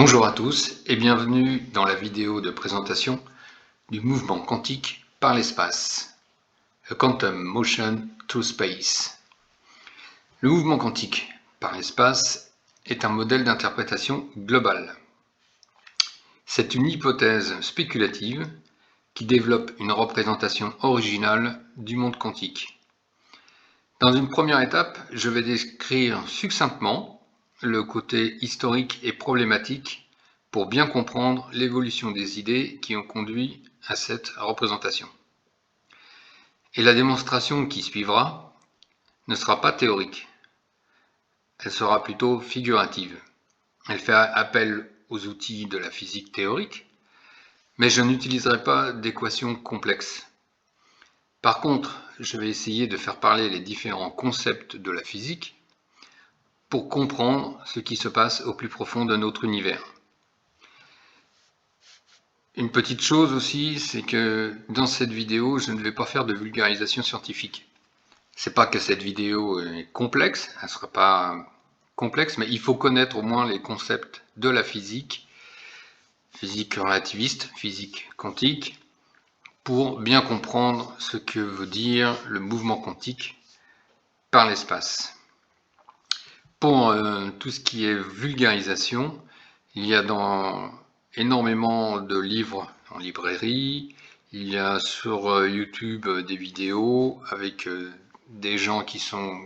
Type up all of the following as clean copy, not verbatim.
Bonjour à tous et bienvenue dans la vidéo de présentation du mouvement quantique par l'espace, A Quantum Motion Through Space. Le mouvement quantique par l'espace est un modèle d'interprétation globale. C'est une hypothèse spéculative qui développe une représentation originale du monde quantique. Dans une première étape, je vais décrire succinctement le côté historique et problématique pour bien comprendre l'évolution des idées qui ont conduit à cette représentation. Et la démonstration qui suivra ne sera pas théorique, elle sera plutôt figurative. Elle fait appel aux outils de la physique théorique, mais je n'utiliserai pas d'équations complexes. Par contre, je vais essayer de faire parler les différents concepts de la physique pour comprendre ce qui se passe au plus profond de notre univers. Une petite chose aussi, c'est que dans cette vidéo, je ne vais pas faire de vulgarisation scientifique. C'est pas que cette vidéo est complexe, elle ne sera pas complexe, mais il faut connaître au moins les concepts de la physique, physique relativiste, physique quantique, pour bien comprendre ce que veut dire le mouvement quantique par l'espace. Pour tout ce qui est vulgarisation, il y a énormément de livres en librairie, il y a sur YouTube des vidéos avec des gens qui sont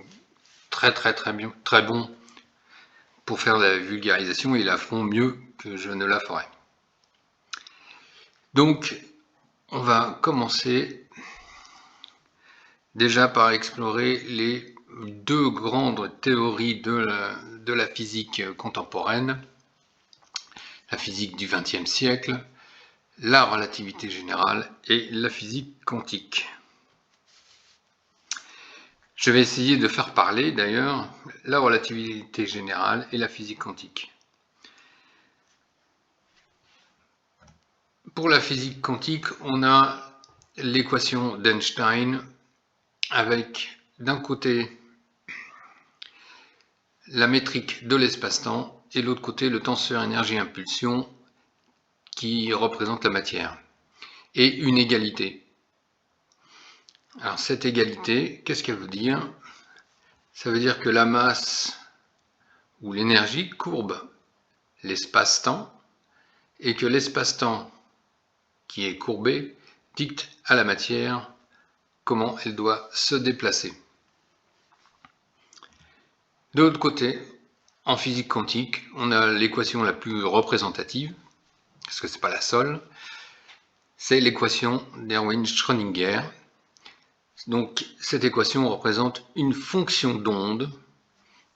très bons pour faire la vulgarisation et ils la feront mieux que je ne la ferai. Donc, on va commencer déjà par explorer les deux grandes théories de la physique contemporaine, la physique du XXe siècle, la relativité générale et la physique quantique. Je vais essayer de faire parler d'ailleurs la relativité générale et la physique quantique. Pour la physique quantique, on a l'équation d'Einstein avec d'un côté la métrique de l'espace-temps et de l'autre côté le tenseur énergie-impulsion qui représente la matière et une égalité. Alors cette égalité, qu'est-ce qu'elle veut dire? Ça veut dire que la masse ou l'énergie courbe l'espace-temps et que l'espace-temps qui est courbé dicte à la matière comment elle doit se déplacer. De l'autre côté, en physique quantique, on a l'équation la plus représentative, parce que ce n'est pas la seule, c'est l'équation d'Erwin-Schrödinger. Donc cette équation représente une fonction d'onde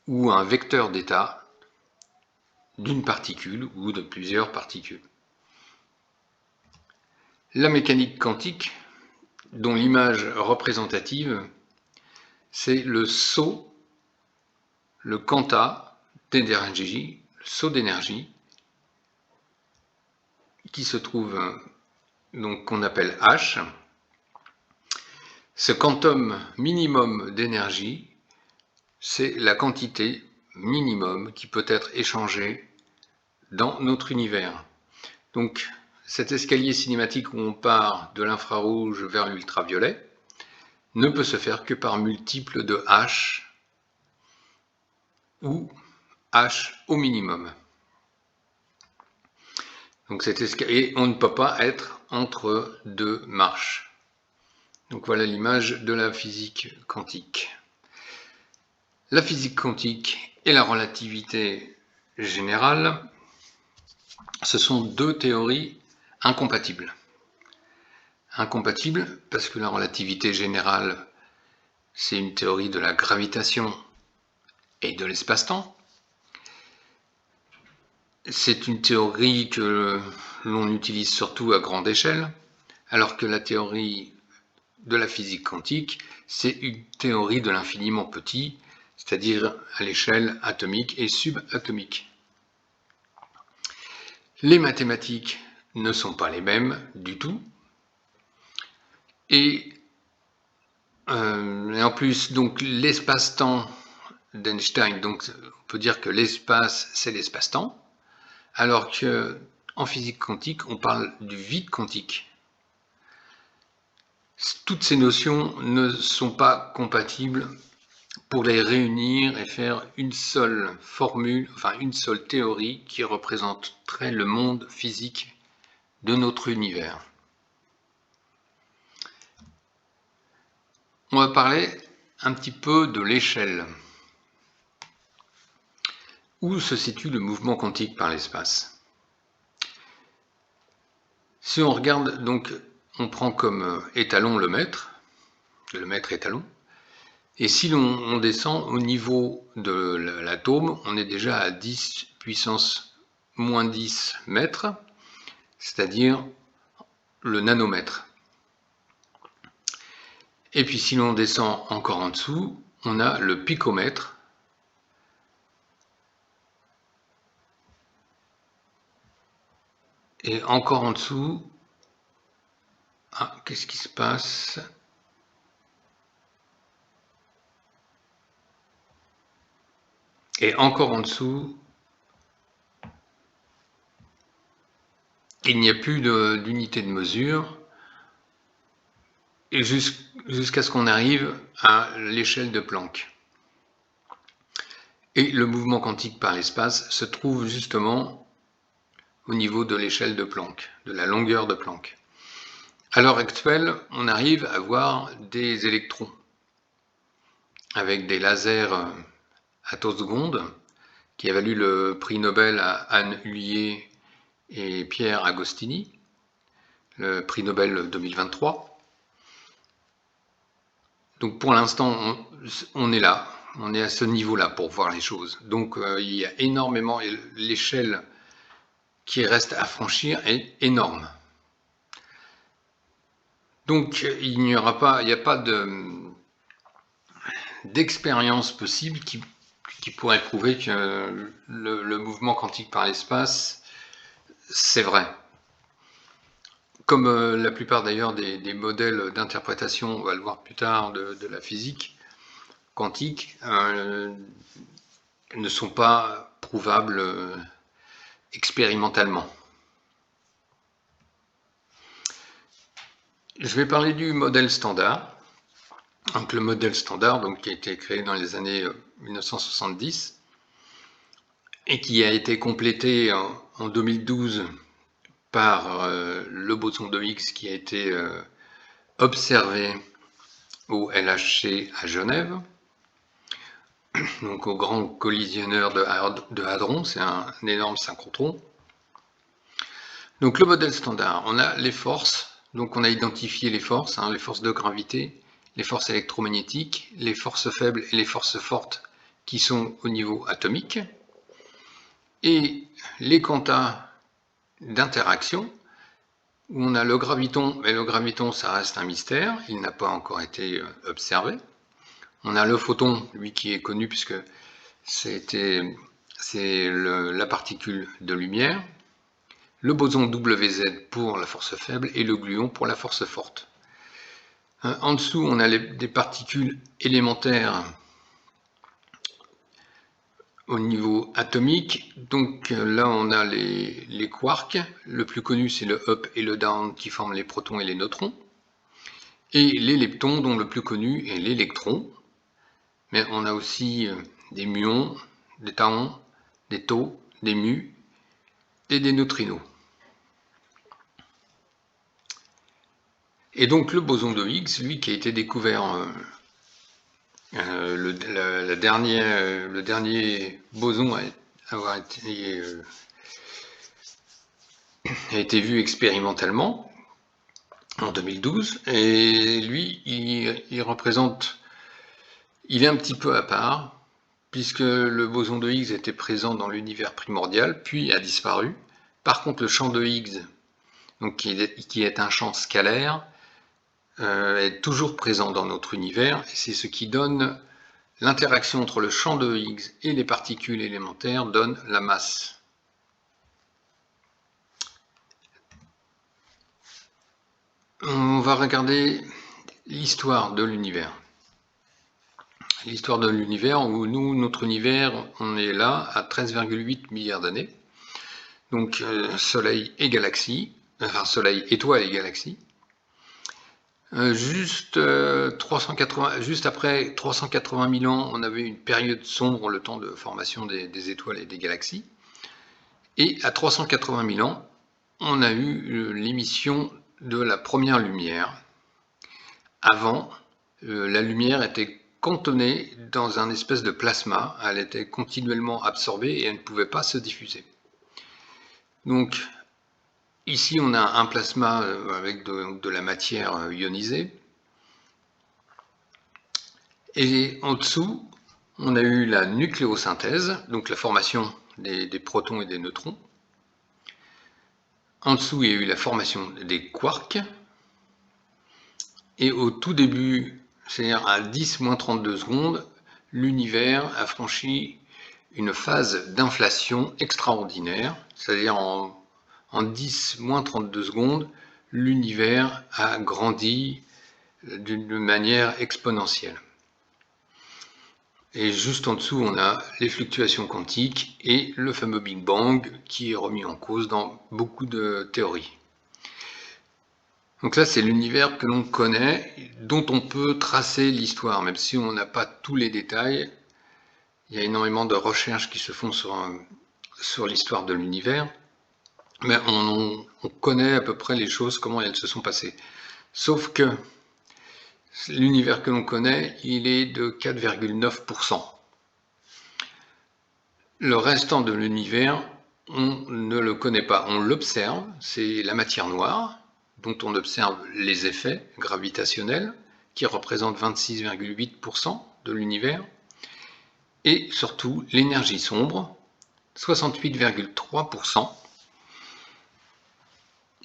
ou un vecteur d'état d'une particule ou de plusieurs particules. La mécanique quantique, dont l'image représentative, c'est le saut, le quanta d'énergie, le saut d'énergie, qui se trouve, donc qu'on appelle H. Ce quantum minimum d'énergie, c'est la quantité minimum qui peut être échangée dans notre univers. Donc cet escalier cinématique où on part de l'infrarouge vers l'ultraviolet ne peut se faire que par multiples de H ou H au minimum. Donc cet escalier, on ne peut pas être entre deux marches. Donc voilà l'image de la physique quantique. La physique quantique et la relativité générale, ce sont deux théories incompatibles. Incompatibles parce que la relativité générale, c'est une théorie de la gravitation et de l'espace-temps. C'est une théorie que l'on utilise surtout à grande échelle, alors que la théorie de la physique quantique, c'est une théorie de l'infiniment petit, c'est-à-dire à l'échelle atomique et subatomique. Les mathématiques ne sont pas les mêmes du tout, et en plus, donc l'espace-temps d'Einstein, donc on peut dire que l'espace, c'est l'espace-temps, alors qu'en physique quantique, on parle du vide quantique. Toutes ces notions ne sont pas compatibles pour les réunir et faire une seule formule, enfin une seule théorie qui représenterait le monde physique de notre univers. On va parler un petit peu de l'échelle. Où se situe le mouvement quantique par l'espace? Si on regarde, donc, on prend comme étalon le mètre étalon, et si on descend au niveau de l'atome, on est déjà à 10 puissance moins 10 mètres, c'est-à-dire le nanomètre. Et puis si l'on descend encore en dessous, on a le picomètre. Et encore en dessous, qu'est-ce qui se passe? Et encore en dessous, il n'y a plus d'unité de mesure, et jusqu'à ce qu'on arrive à l'échelle de Planck. Et le mouvement quantique par l'espace se trouve justement au niveau de l'échelle de Planck, de la longueur de Planck. À l'heure actuelle, on arrive à voir des électrons avec des lasers attosecondes qui a valu le prix Nobel à Anne Huillier et Pierre Agostini, le prix Nobel 2023. Donc pour l'instant, on est là, on est à ce niveau-là pour voir les choses. Donc il y a énormément, et l'échelle qui reste à franchir est énorme. Donc il n'y a pas d'expérience possible qui pourrait prouver que le mouvement quantique par l'espace, c'est vrai. Comme la plupart d'ailleurs des modèles d'interprétation, on va le voir plus tard, de la physique quantique, ne sont pas prouvables expérimentalement. Je vais parler du modèle standard. Donc le modèle standard, donc, qui a été créé dans les années 1970 et qui a été complété en 2012 par le boson de Higgs qui a été observé au LHC à Genève, donc au grand collisionneur de hadrons, c'est un énorme synchrotron. Donc le modèle standard, on a les forces, donc on a identifié les forces de gravité, les forces électromagnétiques, les forces faibles et les forces fortes qui sont au niveau atomique, et les quantas d'interaction, où on a le graviton, mais le graviton ça reste un mystère, il n'a pas encore été observé. On a le photon, lui qui est connu puisque c'est la particule de lumière, le boson WZ pour la force faible et le gluon pour la force forte. En dessous, on a des particules élémentaires au niveau atomique. Donc là, on a les quarks. Le plus connu, c'est le up et le down qui forment les protons et les neutrons. Et les leptons, dont le plus connu est l'électron. Mais on a aussi des muons, des tauons, des taux, des mu et des neutrinos. Et donc le boson de Higgs, lui qui a été découvert, le dernier boson a été vu expérimentalement en 2012, et lui il est un petit peu à part, puisque le boson de Higgs était présent dans l'univers primordial, puis a disparu. Par contre le champ de Higgs, donc qui est un champ scalaire, est toujours présent dans notre univers, et c'est ce qui donne l'interaction entre le champ de Higgs et les particules élémentaires donne la masse. On va regarder l'histoire de l'univers. L'histoire de l'univers où nous, notre univers, on est là à 13,8 milliards d'années. donc Soleil et galaxie, enfin Soleil, étoile et galaxie. Juste après 380 000 ans, on avait une période sombre, le temps de formation des étoiles et des galaxies. Et à 380 000 ans, on a eu l'émission de la première lumière. Avant, la lumière était cantonnée dans un espèce de plasma, elle était continuellement absorbée et elle ne pouvait pas se diffuser. Donc ici on a un plasma avec de la matière ionisée, et en dessous on a eu la nucléosynthèse, donc la formation des protons et des neutrons. En dessous il y a eu la formation des quarks, et au tout début, c'est-à-dire à 10-32 secondes, l'univers a franchi une phase d'inflation extraordinaire, c'est-à-dire en 10-32 secondes, l'univers a grandi d'une manière exponentielle. Et juste en dessous, on a les fluctuations quantiques et le fameux Big Bang qui est remis en cause dans beaucoup de théories. Donc là, c'est l'univers que l'on connaît, dont on peut tracer l'histoire, même si on n'a pas tous les détails. Il y a énormément de recherches qui se font sur l'histoire de l'univers, mais on connaît à peu près les choses, comment elles se sont passées. Sauf que l'univers que l'on connaît, il est de 4,9%. Le restant de l'univers, on ne le connaît pas. On l'observe, c'est la matière noire, dont on observe les effets gravitationnels, qui représentent 26,8% de l'univers, et surtout l'énergie sombre, 68,3%,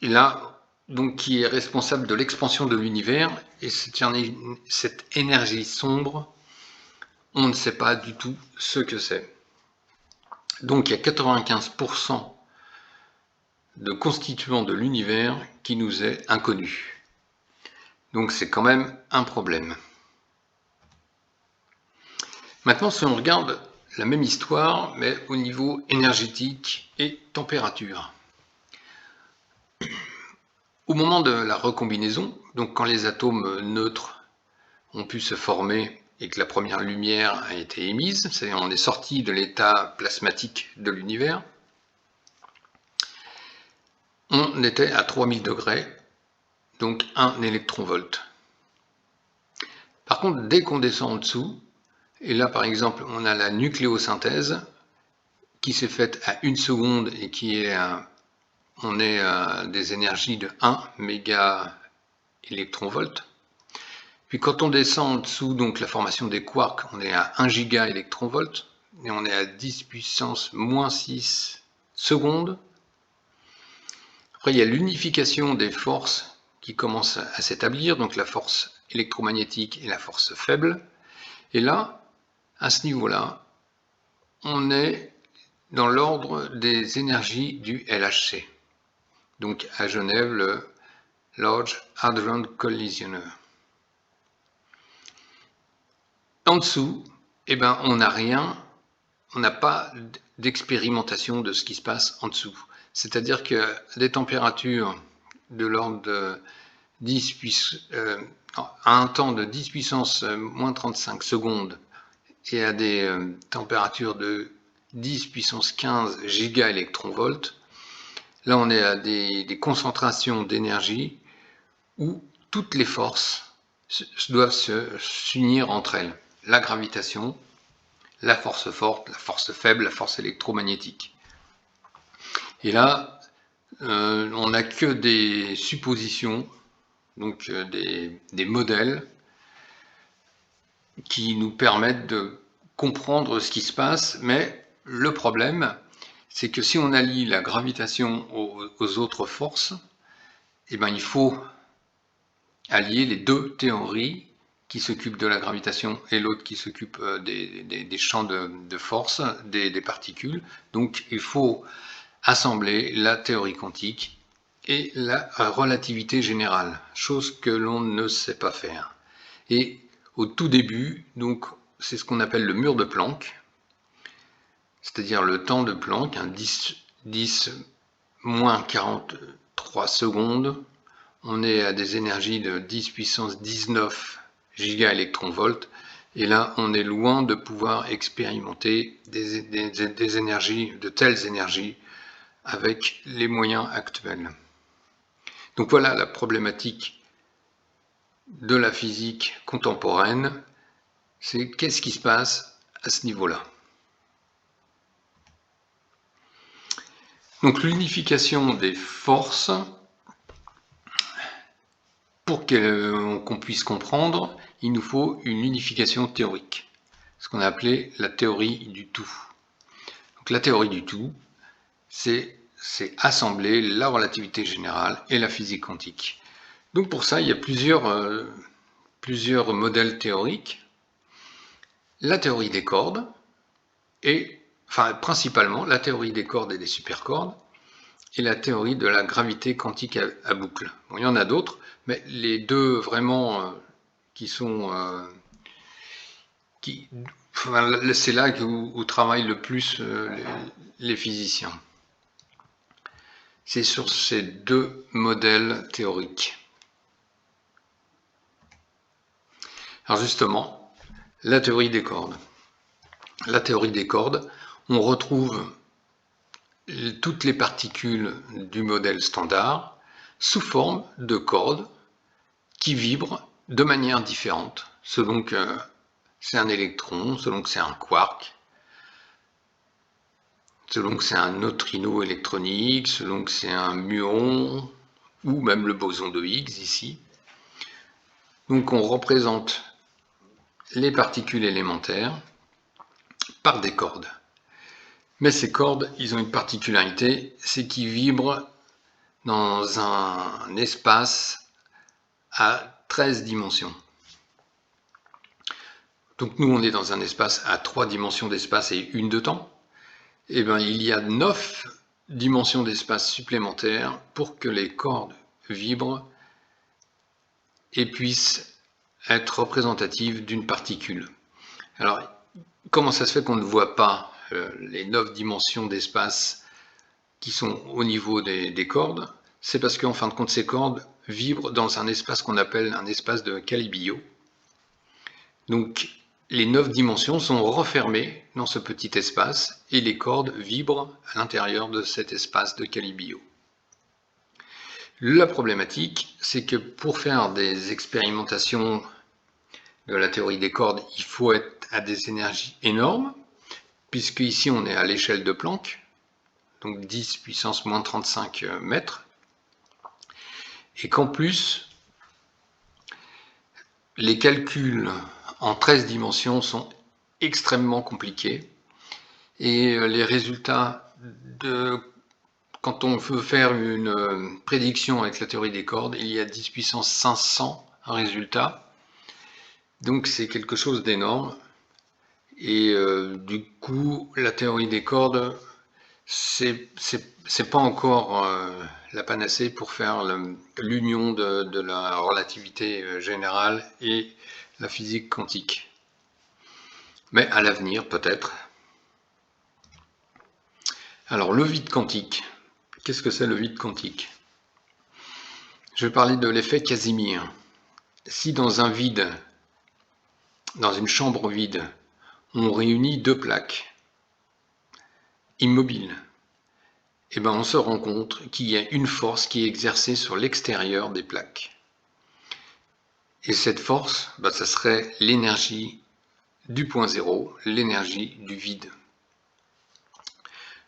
là, donc, qui est responsable de l'expansion de l'univers, et cette énergie sombre, on ne sait pas du tout ce que c'est. Donc il y a 95% de constituants de l'univers qui nous est inconnu. Donc c'est quand même un problème. Maintenant, si on regarde la même histoire, mais au niveau énergétique et température. Au moment de la recombinaison, donc quand les atomes neutres ont pu se former et que la première lumière a été émise, c'est-à-dire on est sorti de l'état plasmatique de l'univers, on était à 3000 degrés, donc 1 électronvolt. Par contre, dès qu'on descend en dessous, et là par exemple on a la nucléosynthèse qui s'est faite à 1 seconde et qui est on est à des énergies de 1 méga électronvolt. Puis quand on descend en dessous, donc la formation des quarks, on est à 1 giga électronvolt et on est à 10 puissance moins 6 secondes. Après, il y a l'unification des forces qui commence à s'établir, donc la force électromagnétique et la force faible. Et là, à ce niveau-là, on est dans l'ordre des énergies du LHC. Donc à Genève, le Large Hadron Collision. En dessous, eh ben, on n'a rien, on n'a pas d'expérimentation de ce qui se passe en dessous. C'est-à-dire que des températures de l'ordre de à un temps de 10 puissance moins 35 secondes et à des températures de 10 puissance 15 gigaélectronvolts, là on est à des concentrations d'énergie où toutes les forces doivent s'unir entre elles. La gravitation, la force forte, la force faible, la force électromagnétique. Et là, on n'a que des suppositions, donc des modèles qui nous permettent de comprendre ce qui se passe, mais le problème, c'est que si on allie la gravitation aux autres forces, eh ben, il faut allier les deux théories qui s'occupent de la gravitation et l'autre qui s'occupe des champs de force des particules. Donc il faut assembler la théorie quantique et la relativité générale, chose que l'on ne sait pas faire. Et au tout début, donc c'est ce qu'on appelle le mur de Planck, c'est-à-dire le temps de Planck, 10 moins 43 secondes. On est à des énergies de 10 puissance 19 gigaélectronvolts. Et là, on est loin de pouvoir expérimenter des énergies, de telles énergies avec les moyens actuels. Donc voilà la problématique de la physique contemporaine, c'est qu'est-ce qui se passe à ce niveau-là. Donc l'unification des forces, pour qu'on puisse comprendre, il nous faut une unification théorique, ce qu'on a appelé la théorie du tout. Donc la théorie du tout, c'est assembler la relativité générale et la physique quantique. Donc pour ça, il y a plusieurs modèles théoriques. La théorie des cordes, et enfin principalement la théorie des cordes et des supercordes, et la théorie de la gravité quantique à boucle. Bon, il y en a d'autres, mais les deux vraiment qui sont... c'est là où travaillent le plus les physiciens. C'est sur ces deux modèles théoriques. Alors justement, la théorie des cordes. La théorie des cordes, on retrouve toutes les particules du modèle standard sous forme de cordes qui vibrent de manière différente, selon que c'est un électron, selon que c'est un quark, selon que c'est un neutrino électronique, selon que c'est un muon, ou même le boson de Higgs ici. Donc on représente les particules élémentaires par des cordes. Mais ces cordes, ils ont une particularité, c'est qu'ils vibrent dans un espace à 13 dimensions. Donc nous, on est dans un espace à 3 dimensions d'espace et une de temps. Et bien, il y a 9 dimensions d'espace supplémentaires pour que les cordes vibrent et puissent être représentatives d'une particule. Alors, comment ça se fait qu'on ne voit pas les 9 dimensions d'espace qui sont au niveau des cordes? C'est parce qu'en fin de compte, ces cordes vibrent dans un espace qu'on appelle un espace de Calabi-Yau. Donc, les 9 dimensions sont refermées dans ce petit espace et les cordes vibrent à l'intérieur de cet espace de Calabi-Yau. La problématique, c'est que pour faire des expérimentations de la théorie des cordes, il faut être à des énergies énormes, puisque ici on est à l'échelle de Planck, donc 10 puissance moins 35 mètres, et qu'en plus, les calculs en 13 dimensions sont extrêmement compliqués, et les résultats quand on veut faire une prédiction avec la théorie des cordes, il y a 10 puissance 500 résultats, donc c'est quelque chose d'énorme. Et du coup, la théorie des cordes, c'est pas encore la panacée pour faire l'union de la relativité générale et la physique quantique. Mais à l'avenir, peut-être. Alors, le vide quantique. Qu'est-ce que c'est le vide quantique? Je vais parler de l'effet Casimir. Si dans un vide, dans une chambre vide, on réunit deux plaques immobiles, et ben on se rend compte qu'il y a une force qui est exercée sur l'extérieur des plaques. Et cette force, ça serait l'énergie du point zéro, l'énergie du vide.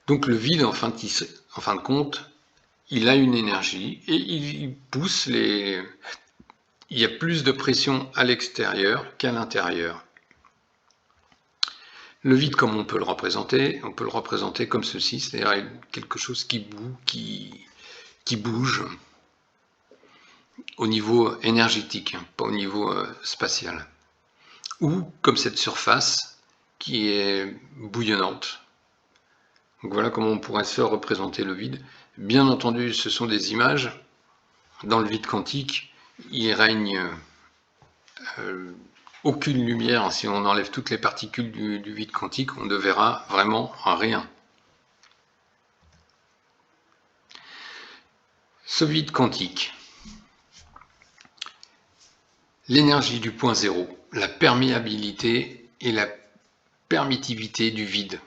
Donc le vide, en fin de compte, il a une énergie et il pousse il y a plus de pression à l'extérieur qu'à l'intérieur. Le vide, comme on peut le représenter comme ceci, c'est-à-dire quelque chose qui bouge au niveau énergétique, pas au niveau spatial. Ou comme cette surface qui est bouillonnante. Donc voilà comment on pourrait se représenter le vide. Bien entendu, ce sont des images. Dans le vide quantique, il règne aucune lumière. Si on enlève toutes les particules du vide quantique, on ne verra vraiment rien. Ce vide quantique. L'énergie du point zéro, la perméabilité et la permittivité du vide.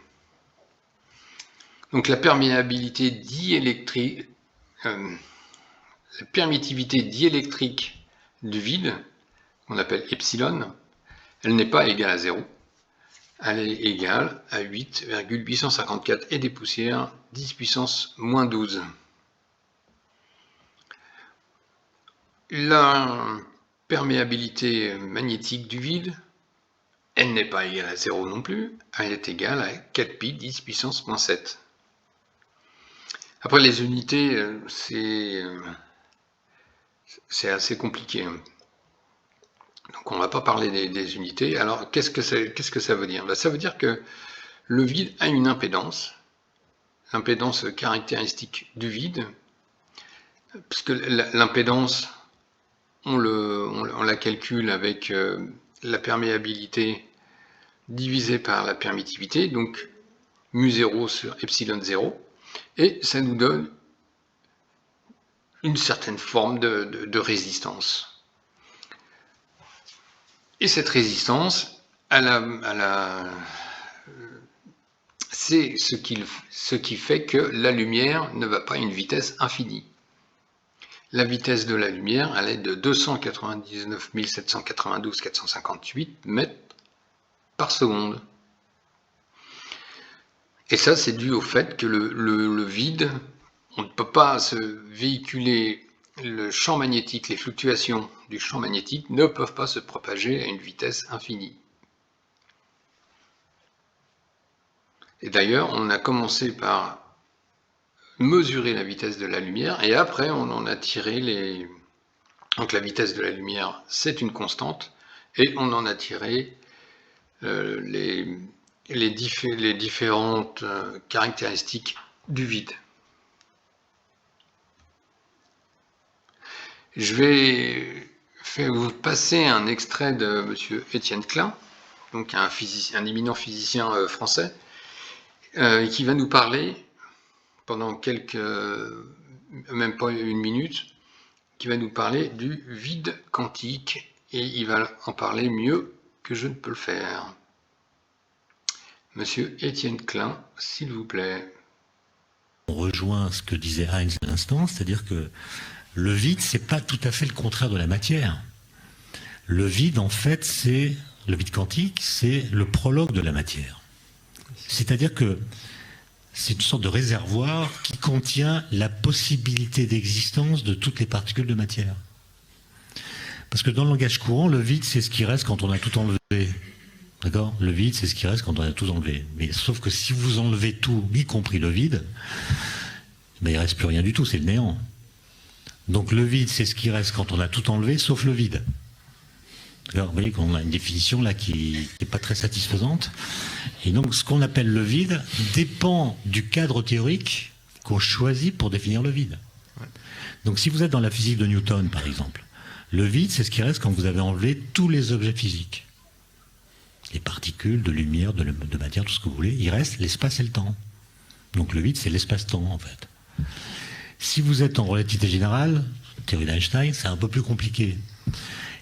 Donc la perméabilité diélectrique, la permittivité diélectrique du vide, qu'on appelle epsilon, elle n'est pas égale à 0. Elle est égale à 8,854 et des poussières, 10 puissance moins 12. La perméabilité magnétique du vide, elle n'est pas égale à 0 non plus, elle est égale à 4pi 10 puissance moins 7. Après les unités, c'est assez compliqué. Donc on ne va pas parler des unités. Alors qu'est-ce que ça veut dire? Ça veut dire que le vide a une impédance, l'impédance caractéristique du vide, puisque l'impédance, on la calcule avec la perméabilité divisée par la permittivité, donc mu0 sur epsilon 0, et ça nous donne une certaine forme de résistance. Et cette résistance, c'est ce qui fait que la lumière ne va pas à une vitesse infinie. La vitesse de la lumière, elle est de 299 792 458 mètres par seconde. Et ça, c'est dû au fait que le vide, on ne peut pas se véhiculer le champ magnétique, les fluctuations du champ magnétique ne peuvent pas se propager à une vitesse infinie. Et d'ailleurs, on a commencé par mesurer la vitesse de la lumière et après on en a tiré les... Donc la vitesse de la lumière, c'est une constante et on en a tiré les différentes caractéristiques du vide. Je vais vous passer un extrait de M. Étienne Klein, donc un éminent physicien français, qui va nous parler pendant même pas une minute, qui va nous parler du vide quantique, et il va en parler mieux que je ne peux le faire. Monsieur Étienne Klein, s'il vous plaît. On rejoint ce que disait Heinz à l'instant, c'est-à-dire que le vide, c'est pas tout à fait le contraire de la matière. Le vide, en fait, le vide quantique, c'est le prologue de la matière. C'est-à-dire que c'est une sorte de réservoir qui contient la possibilité d'existence de toutes les particules de matière. Parce que dans le langage courant, le vide, c'est ce qui reste quand on a tout enlevé. D'accord ? Le vide, c'est ce qui reste quand on a tout enlevé. Mais sauf que si vous enlevez tout, y compris le vide, ben, il ne reste plus rien du tout, c'est le néant. Donc le vide, c'est ce qui reste quand on a tout enlevé, sauf le vide. Alors, vous voyez qu'on a une définition là qui n'est pas très satisfaisante. Et donc ce qu'on appelle le vide dépend du cadre théorique qu'on choisit pour définir le vide. Donc si vous êtes dans la physique de Newton, par exemple, le vide, c'est ce qui reste quand vous avez enlevé tous les objets physiques. Les particules, de lumière, de matière, tout ce que vous voulez. Il reste l'espace et le temps. Donc le vide, c'est l'espace-temps, en fait. Si vous êtes en relativité générale, théorie d'Einstein, c'est un peu plus compliqué.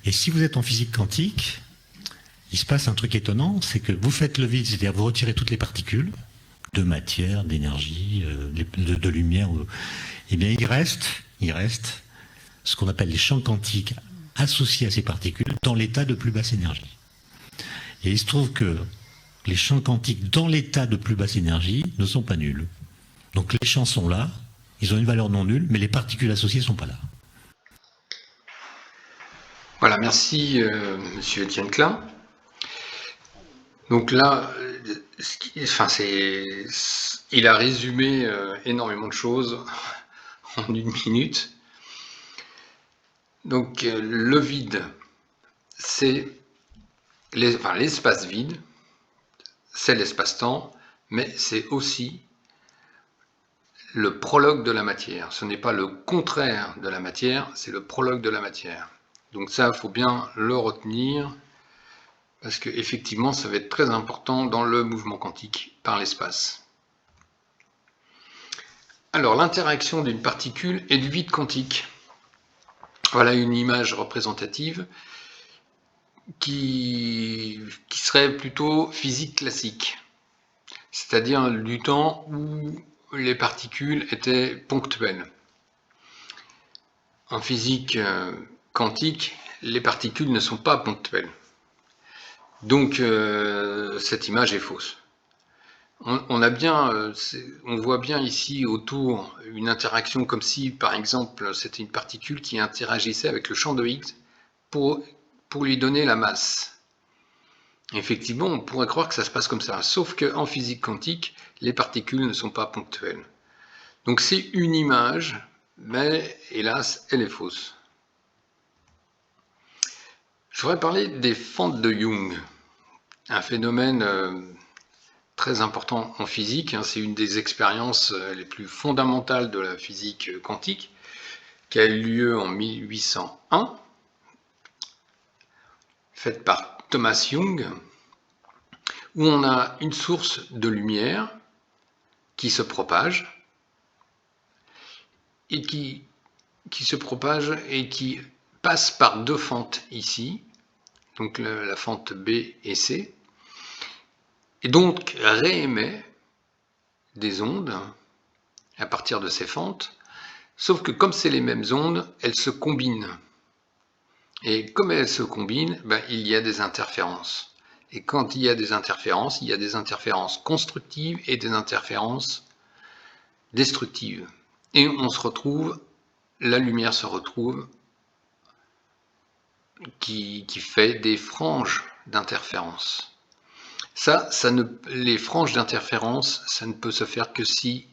Et si vous êtes en physique quantique, il se passe un truc étonnant, c'est que vous faites le vide, c'est-à-dire vous retirez toutes les particules, de matière, d'énergie, de lumière, et bien il reste ce qu'on appelle les champs quantiques associés à ces particules dans l'état de plus basse énergie. Et il se trouve que les champs quantiques dans l'état de plus basse énergie ne sont pas nuls. Donc les champs sont là, ils ont une valeur non nulle, mais les particules associées ne sont pas là. Voilà, merci Monsieur Étienne Klein. Donc là, il a résumé énormément de choses en une minute. Donc le vide, c'est l'espace vide, c'est l'espace-temps, mais c'est aussi le prologue de la matière. Ce n'est pas le contraire de la matière, c'est le prologue de la matière. Donc ça, il faut bien le retenir, parce qu'effectivement, ça va être très important dans le mouvement quantique par l'espace. Alors, l'interaction d'une particule et du vide quantique. Voilà une image représentative qui serait plutôt physique classique, c'est-à-dire du temps où les particules étaient ponctuelles. En physique quantique, les particules ne sont pas ponctuelles. Donc cette image est fausse. On voit bien ici autour une interaction comme si, par exemple, c'était une particule qui interagissait avec le champ de Higgs pour lui donner la masse. Effectivement, on pourrait croire que ça se passe comme ça, sauf qu'en physique quantique, les particules ne sont pas ponctuelles. Donc c'est une image, mais hélas, elle est fausse. Je voudrais parler des fentes de Young, un phénomène très important en physique. C'est une des expériences les plus fondamentales de la physique quantique, qui a eu lieu en 1801, faite par Thomas Young, où on a une source de lumière qui se propage et qui passe par deux fentes ici, donc la fente B et C, et donc réémet des ondes à partir de ces fentes, sauf que comme c'est les mêmes ondes, elles se combinent. Et comme elles se combinent, il y a des interférences. Et quand il y a des interférences constructives et des interférences destructives. Et la lumière se retrouve qui fait des franges d'interférence. Les franges d'interférence, ça ne peut se faire que si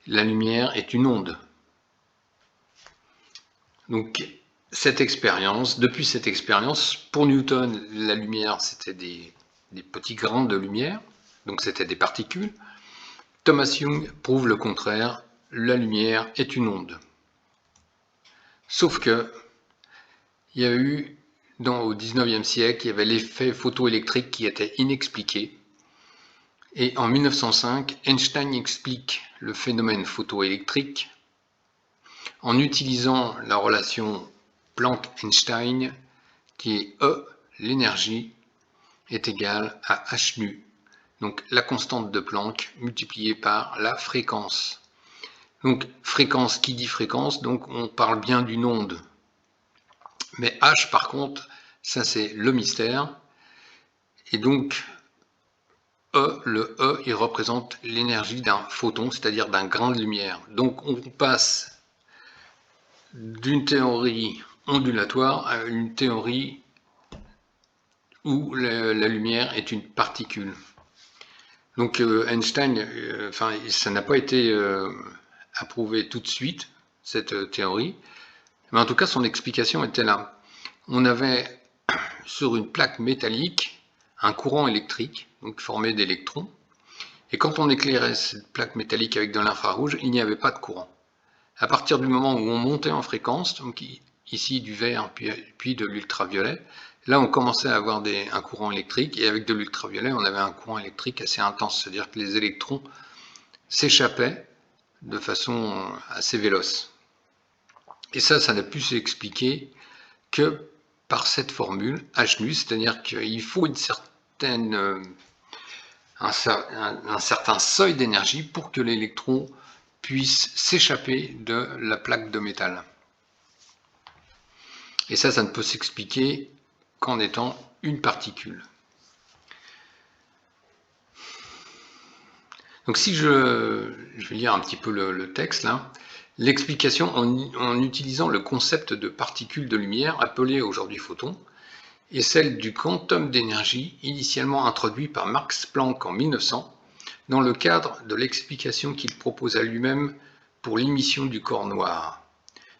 la lumière est une onde. Donc, depuis cette expérience, pour Newton, la lumière, c'était des petits grains de lumière, donc c'était des particules. Thomas Young prouve le contraire, la lumière est une onde. Sauf que, il y a eu, au XIXe siècle, il y avait l'effet photoélectrique qui était inexpliqué. Et en 1905, Einstein explique le phénomène photoélectrique en utilisant la relation Planck-Einstein qui est E, l'énergie, est égale à h nu, donc la constante de Planck multipliée par la fréquence. Donc fréquence, qui dit fréquence, donc on parle bien d'une onde. Mais h par contre, ça c'est le mystère. Et donc le E, il représente l'énergie d'un photon, c'est-à-dire d'un grain de lumière. Donc on passe d'une théorie ondulatoire à une théorie où la lumière est une particule. Donc Einstein, ça n'a pas été approuvé tout de suite, cette théorie, mais en tout cas son explication était là. On avait sur une plaque métallique un courant électrique, donc formé d'électrons, et quand on éclairait cette plaque métallique avec de l'infrarouge, il n'y avait pas de courant. À partir du moment où on montait en fréquence, donc ici du vert puis de l'ultraviolet, là on commençait à avoir un courant électrique, et avec de l'ultraviolet on avait un courant électrique assez intense, c'est-à-dire que les électrons s'échappaient de façon assez véloce. Et ça n'a pu s'expliquer que par cette formule h nu, c'est-à-dire qu'il faut un certain seuil d'énergie pour que l'électron puisse s'échapper de la plaque de métal. Et ça ne peut s'expliquer qu'en étant une particule. Donc si je vais lire un petit peu le texte là, l'explication en utilisant le concept de particule de lumière, appelé aujourd'hui photon, est celle du quantum d'énergie initialement introduit par Max Planck en 1900 dans le cadre de l'explication qu'il propose à lui-même pour l'émission du corps noir.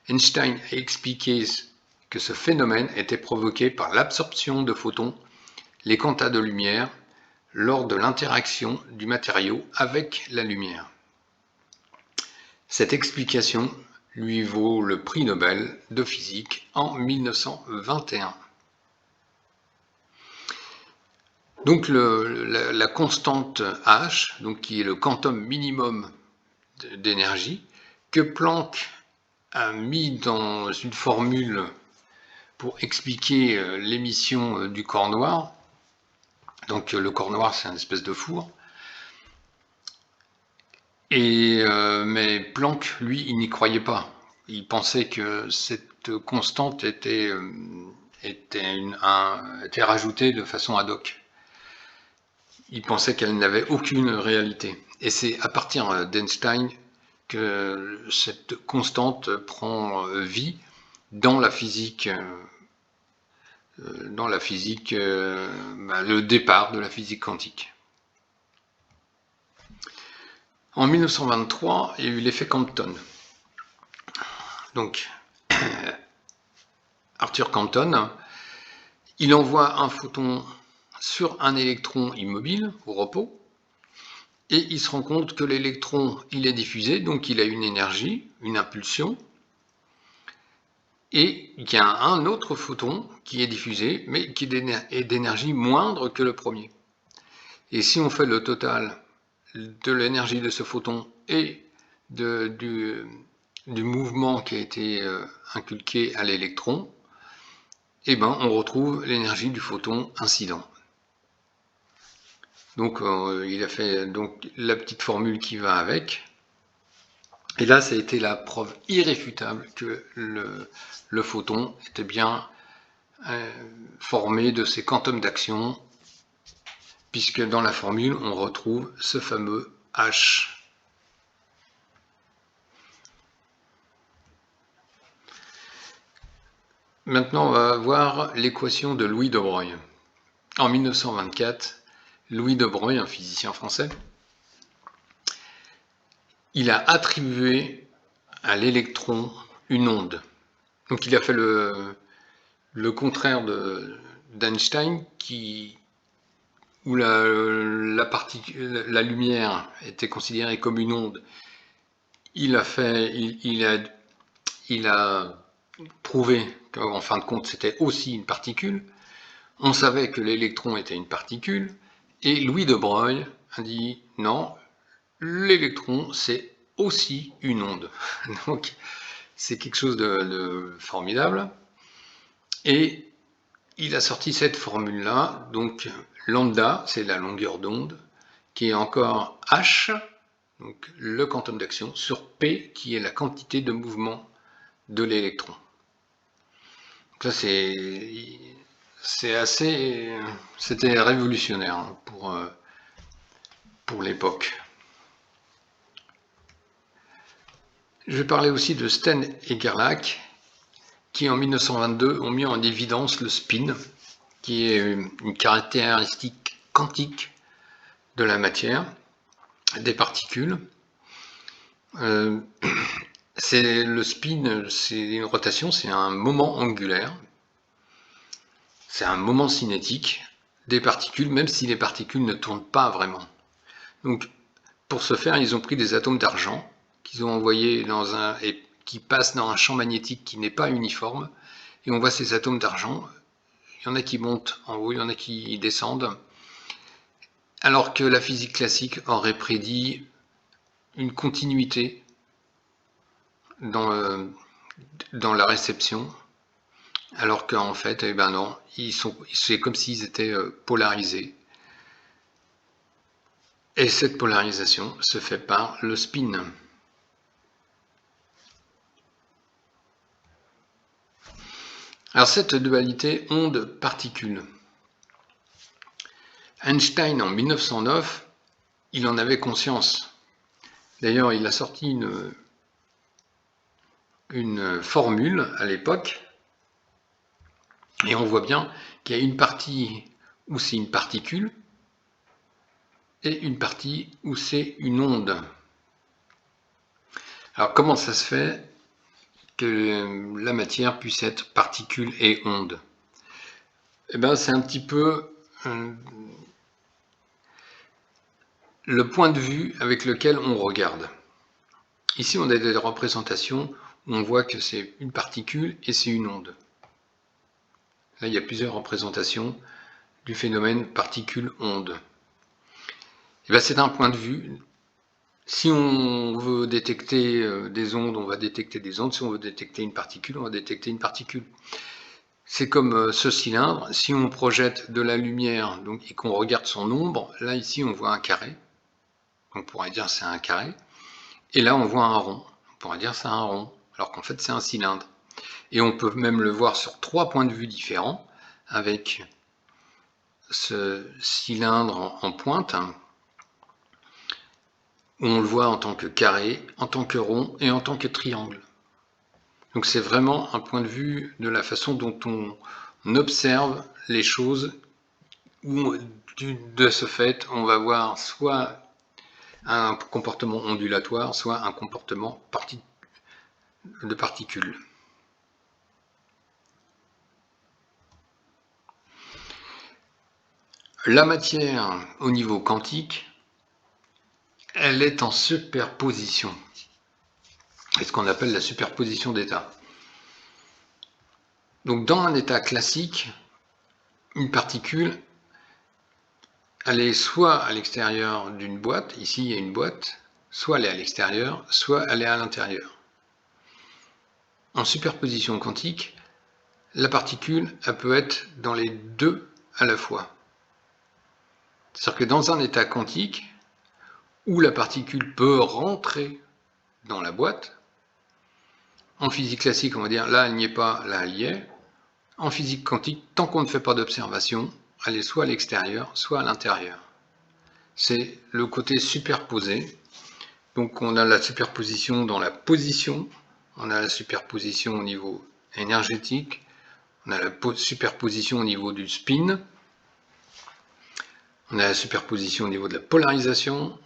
Einstein a expliqué que ce phénomène était provoqué par l'absorption de photons, les quantas de lumière, lors de l'interaction du matériau avec la lumière. Cette explication lui vaut le prix Nobel de physique en 1921. Donc la constante H, donc qui est le quantum minimum d'énergie, que Planck a mis dans une formule pour expliquer l'émission du corps noir. Donc le corps noir, c'est une espèce de four. Mais Planck, lui, il n'y croyait pas. Il pensait que cette constante était rajoutée de façon ad hoc. Il pensait qu'elle n'avait aucune réalité. Et c'est à partir d'Einstein que cette constante prend vie dans la physique, le départ de la physique quantique. En 1923, il y a eu l'effet Compton. Donc, Arthur Compton, il envoie un photon sur un électron immobile, au repos, et il se rend compte que l'électron, il est diffusé, donc il a une énergie, une impulsion, et il y a un autre photon qui est diffusé, mais qui est d'énergie moindre que le premier. Et si on fait le total de l'énergie de ce photon et du mouvement qui a été inculqué à l'électron, eh ben, on retrouve l'énergie du photon incident. Donc il a fait donc la petite formule qui va avec. Et là, ça a été la preuve irréfutable que le photon était bien formé de ces quantums d'action, puisque dans la formule, on retrouve ce fameux H. Maintenant, on va voir l'équation de Louis de Broglie. En 1924, Louis de Broglie, un physicien français, il a attribué à l'électron une onde. Donc il a fait le contraire d'Einstein, où la lumière était considérée comme une onde. Il a prouvé qu'en fin de compte c'était aussi une particule. On savait que l'électron était une particule, et Louis de Broglie a dit non, l'électron c'est aussi une onde. Donc c'est quelque chose de formidable. Et il a sorti cette formule-là, donc lambda, c'est la longueur d'onde, qui est encore h, donc le quantum d'action, sur p, qui est la quantité de mouvement de l'électron. Donc ça, c'était révolutionnaire pour l'époque. Je vais parler aussi de Sten et Gerlach, qui en 1922 ont mis en évidence le spin, qui est une caractéristique quantique de la matière, des particules. Le spin, c'est une rotation, c'est un moment angulaire, c'est un moment cinétique des particules, même si les particules ne tournent pas vraiment. Donc, pour ce faire, ils ont pris des atomes d'argent qu'ils ont envoyés et qui passent dans un champ magnétique qui n'est pas uniforme, et on voit ces atomes d'argent. Il y en a qui montent en haut, il y en a qui descendent, alors que la physique classique aurait prédit une continuité dans la réception, alors qu'en fait, eh ben non, c'est comme s'ils étaient polarisés. Et cette polarisation se fait par le spin. Alors cette dualité onde-particule, Einstein en 1909, il en avait conscience. D'ailleurs, il a sorti une formule à l'époque, et on voit bien qu'il y a une partie où c'est une particule et une partie où c'est une onde. Alors comment ça se fait que la matière puisse être particule et onde? Eh bien, c'est un petit peu le point de vue avec lequel on regarde. Ici, on a des représentations où on voit que c'est une particule et c'est une onde. Là, il y a plusieurs représentations du phénomène particule-onde. Eh bien, c'est un point de vue Si on veut détecter des ondes, on va détecter des ondes. Si on veut détecter une particule, on va détecter une particule. C'est comme ce cylindre. Si on projette de la lumière et qu'on regarde son ombre, là ici on voit un carré. On pourrait dire c'est un carré. Et là on voit un rond. On pourrait dire c'est un rond, alors qu'en fait c'est un cylindre. Et on peut même le voir sur 3 points de vue différents, avec ce cylindre en pointe, où on le voit en tant que carré, en tant que rond et en tant que triangle. Donc c'est vraiment un point de vue de la façon dont on observe les choses, où de ce fait on va voir soit un comportement ondulatoire, soit un comportement de particules. La matière au niveau quantique, elle est en superposition. C'est ce qu'on appelle la superposition d'états. Donc dans un état classique, une particule, elle est soit à l'extérieur d'une boîte, ici il y a une boîte, soit elle est à l'extérieur, soit elle est à l'intérieur. En superposition quantique, la particule, elle peut être dans les deux à la fois. C'est-à-dire que dans un état quantique, où la particule peut rentrer dans la boîte, en physique classique, on va dire là elle n'y est pas, là elle y est. En physique quantique, tant qu'on ne fait pas d'observation, elle est soit à l'extérieur, soit à l'intérieur. C'est le côté superposé. Donc on a la superposition dans la position, on a la superposition au niveau énergétique, on a la superposition au niveau du spin, on a la superposition au niveau de la polarisation.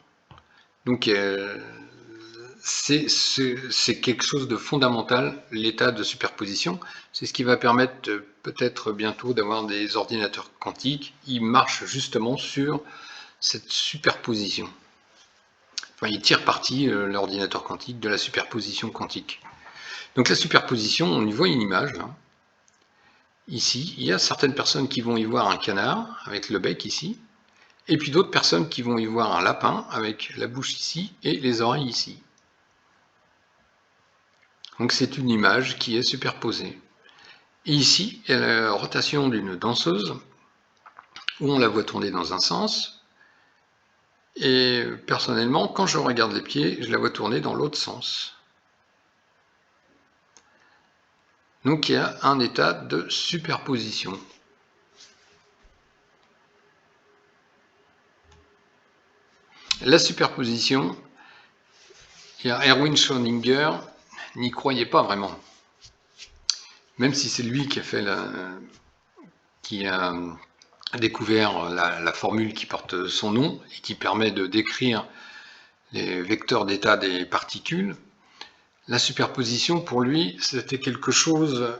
Donc c'est quelque chose de fondamental, l'état de superposition. C'est ce qui va permettre peut-être bientôt d'avoir des ordinateurs quantiques. Ils marchent justement sur cette superposition. Enfin, il tire parti, l'ordinateur quantique, de la superposition quantique. Donc la superposition, on y voit une image. Ici, il y a certaines personnes qui vont y voir un canard, avec le bec ici, et puis d'autres personnes qui vont y voir un lapin, avec la bouche ici, et les oreilles ici. Donc c'est une image qui est superposée. Et ici, il y a la rotation d'une danseuse, où on la voit tourner dans un sens, et personnellement, quand je regarde les pieds, je la vois tourner dans l'autre sens. Donc il y a un état de superposition. La superposition, Erwin Schrödinger n'y croyait pas vraiment. Même si c'est lui qui a découvert la formule qui porte son nom et qui permet de décrire les vecteurs d'état des particules, la superposition pour lui c'était quelque chose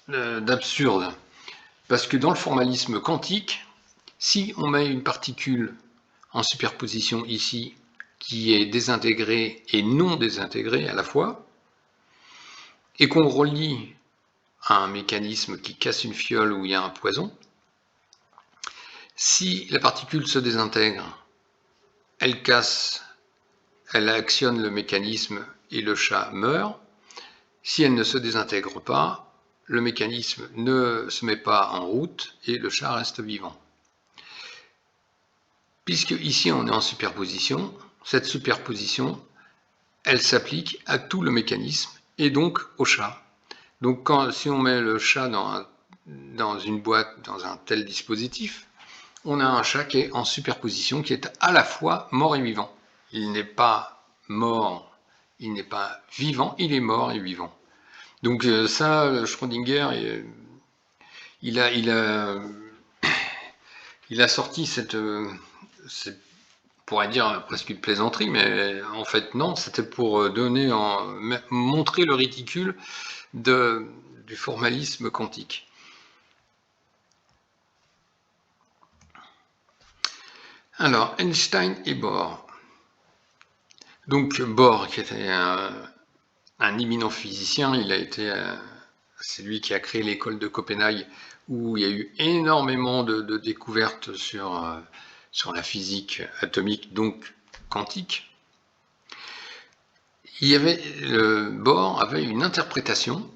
d'absurde. Parce que dans le formalisme quantique, si on met une particule en superposition ici, qui est désintégrée et non désintégrée à la fois, et qu'on relie à un mécanisme qui casse une fiole où il y a un poison, si la particule se désintègre, elle casse, elle actionne le mécanisme et le chat meurt. Si elle ne se désintègre pas, le mécanisme ne se met pas en route et le chat reste vivant. Puisque ici on est en superposition, cette superposition, elle s'applique à tout le mécanisme et donc au chat. Donc si on met le chat dans une boîte, dans un tel dispositif, on a un chat qui est en superposition, qui est à la fois mort et vivant. Il n'est pas mort, il n'est pas vivant, il est mort et vivant. Donc ça, Schrödinger, il a sorti cette, on pourrait dire presque une plaisanterie, mais en fait non, c'était pour montrer le ridicule du formalisme quantique. Alors, Einstein et Bohr. Donc Bohr, qui était un éminent physicien, c'est lui qui a créé l'école de Copenhague, où il y a eu énormément de découvertes sur la physique atomique, donc quantique. Bohr avait une interprétation,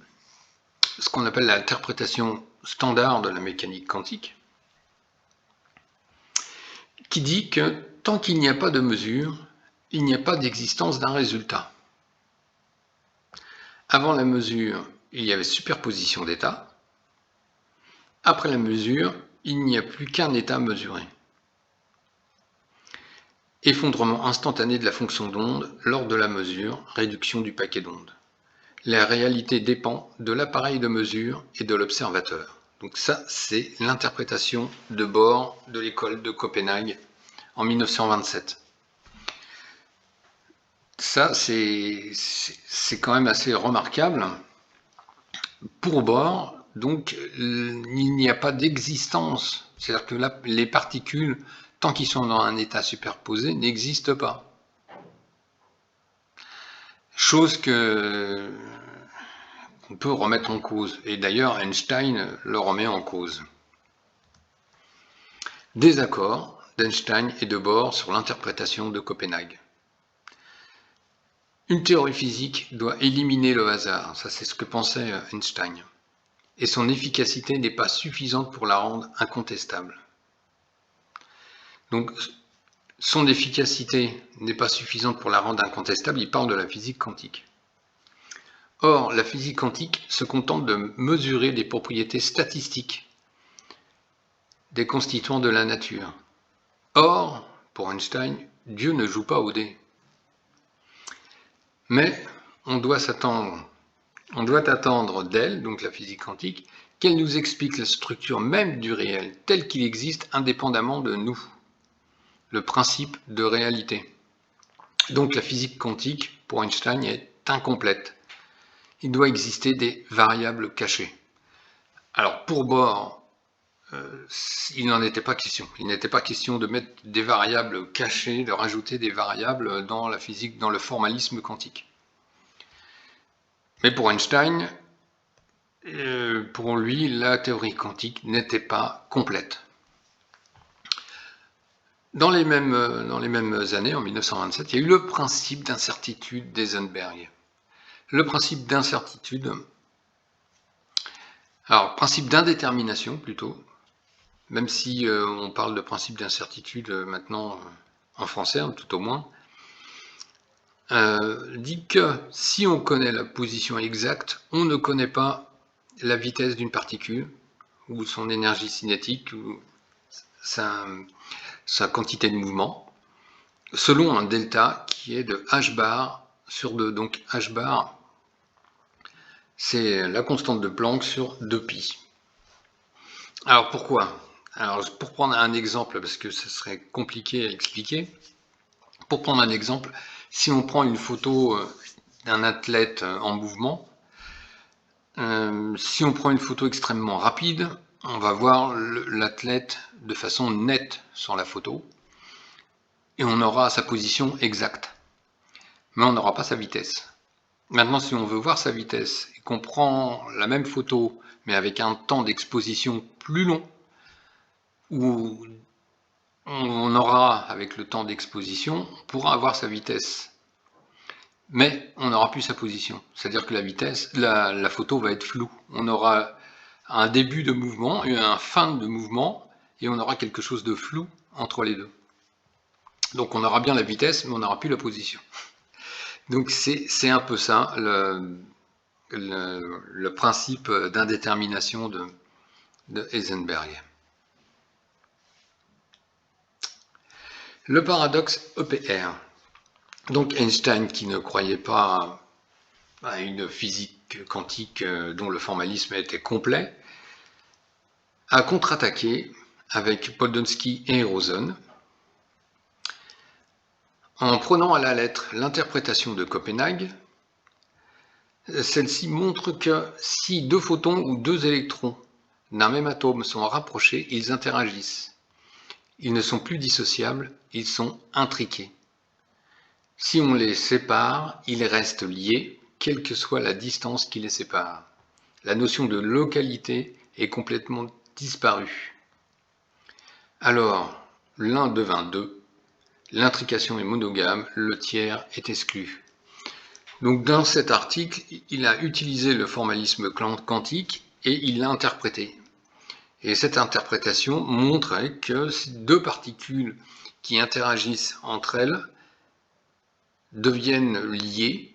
ce qu'on appelle l'interprétation standard de la mécanique quantique, qui dit que tant qu'il n'y a pas de mesure, il n'y a pas d'existence d'un résultat. Avant la mesure, il y avait superposition d'états. Après la mesure, il n'y a plus qu'un état mesuré. Effondrement instantané de la fonction d'onde lors de la mesure, réduction du paquet d'ondes. La réalité dépend de l'appareil de mesure et de l'observateur. Donc ça, c'est l'interprétation de Bohr de l'école de Copenhague en 1927. Ça, c'est quand même assez remarquable. Pour Bohr, donc, il n'y a pas d'existence. C'est-à-dire que là, les particules, tant qu'ils sont dans un état superposé, n'existent pas. Chose qu'on peut remettre en cause. Et d'ailleurs, Einstein le remet en cause. Désaccord d'Einstein et de Bohr sur l'interprétation de Copenhague. Une théorie physique doit éliminer le hasard, ça c'est ce que pensait Einstein, et son efficacité n'est pas suffisante pour la rendre incontestable. Donc, son efficacité n'est pas suffisante pour la rendre incontestable, il parle de la physique quantique. Or, la physique quantique se contente de mesurer les propriétés statistiques des constituants de la nature. Or, pour Einstein, Dieu ne joue pas au dé. Mais on doit attendre d'elle, donc la physique quantique, qu'elle nous explique la structure même du réel, tel qu'il existe indépendamment de nous, le principe de réalité. Donc la physique quantique, pour Einstein, est incomplète. Il doit exister des variables cachées. Alors pour Bohr, il n'en était pas question. Il n'était pas question de mettre des variables cachées, de rajouter des variables dans la physique, dans le formalisme quantique. Mais pour Einstein, pour lui, la théorie quantique n'était pas complète. Dans les mêmes années, en 1927, il y a eu le principe d'incertitude d'Heisenberg. Le principe d'incertitude, alors principe d'indétermination plutôt, même si on parle de principe d'incertitude maintenant en français, tout au moins, dit que si on connaît la position exacte, on ne connaît pas la vitesse d'une particule, ou son énergie cinétique, ou sa quantité de mouvement, selon un delta qui est de h bar sur 2. Donc h bar, c'est la constante de Planck sur 2π. Alors pourquoi ? Alors pour prendre un exemple, parce que ce serait compliqué à expliquer, pour prendre un exemple, si on prend une photo d'un athlète en mouvement, si on prend une photo extrêmement rapide, on va voir l'athlète de façon nette sur la photo, et on aura sa position exacte, mais on n'aura pas sa vitesse. Maintenant, si on veut voir sa vitesse, et qu'on prend la même photo, mais avec un temps d'exposition plus long, où on aura, avec le temps d'exposition, on pourra avoir sa vitesse, mais on n'aura plus sa position. C'est-à-dire que la vitesse, la photo va être floue. On aura un début de mouvement et un fin de mouvement, et on aura quelque chose de flou entre les deux. Donc on aura bien la vitesse, mais on n'aura plus la position. Donc c'est un peu ça, le principe d'indétermination de Heisenberg. Le paradoxe EPR. Donc Einstein, qui ne croyait pas à une physique quantique dont le formalisme était complet, a contre-attaqué avec Podolsky et Rosen en prenant à la lettre l'interprétation de Copenhague. Celle-ci montre que si deux photons ou deux électrons d'un même atome sont rapprochés, ils interagissent. Ils ne sont plus dissociables, ils sont intriqués. Si on les sépare, ils restent liés, quelle que soit la distance qui les sépare. La notion de localité est complètement disparue. Alors, l'un devint deux, l'intrication est monogame, le tiers est exclu. Donc dans cet article, il a utilisé le formalisme quantique et il l'a interprété. Et cette interprétation montrait que deux particules qui interagissent entre elles deviennent liées,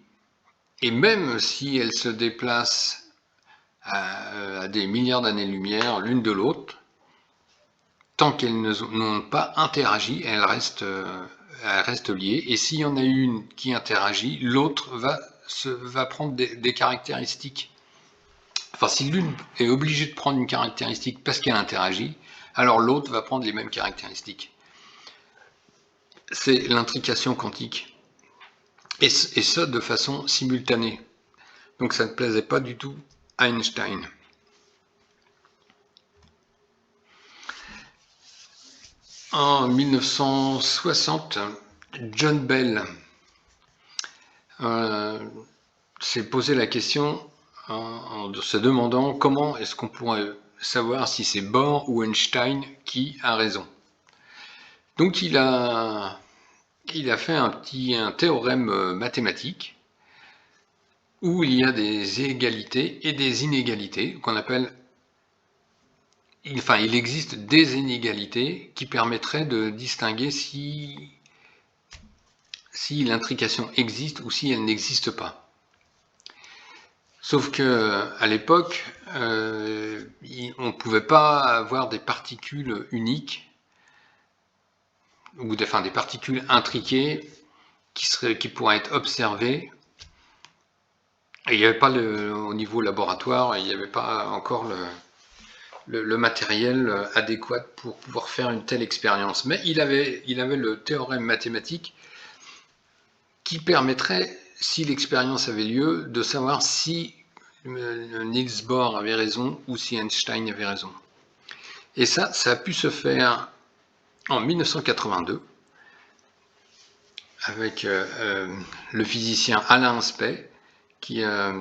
et même si elles se déplacent à des milliards d'années-lumière l'une de l'autre, tant qu'elles n'ont pas interagi, elles restent liées. Et s'il y en a une qui interagit, l'autre va prendre des caractéristiques. Enfin, si l'une est obligée de prendre une caractéristique parce qu'elle interagit, alors l'autre va prendre les mêmes caractéristiques. C'est l'intrication quantique. Et ça de façon simultanée. Donc ça ne plaisait pas du tout à Einstein. En 1960, John Bell s'est posé la question en se demandant comment est-ce qu'on pourrait savoir si c'est Bohr ou Einstein qui a raison. Donc il a fait un théorème mathématique où il y a des égalités et des inégalités qu'on appelle... Enfin, il existe des inégalités qui permettraient de distinguer si l'intrication existe ou si elle n'existe pas. Sauf que à l'époque, on ne pouvait pas avoir des particules uniques ou des particules intriquées qui pourraient être observées. Et il n'y avait pas au niveau laboratoire, il n'y avait pas encore le matériel adéquat pour pouvoir faire une telle expérience. Mais il avait le théorème mathématique qui permettrait, si l'expérience avait lieu, de savoir si Niels Bohr avait raison ou si Einstein avait raison. Et ça a pu se faire en 1982 avec le physicien Alain Aspect qui a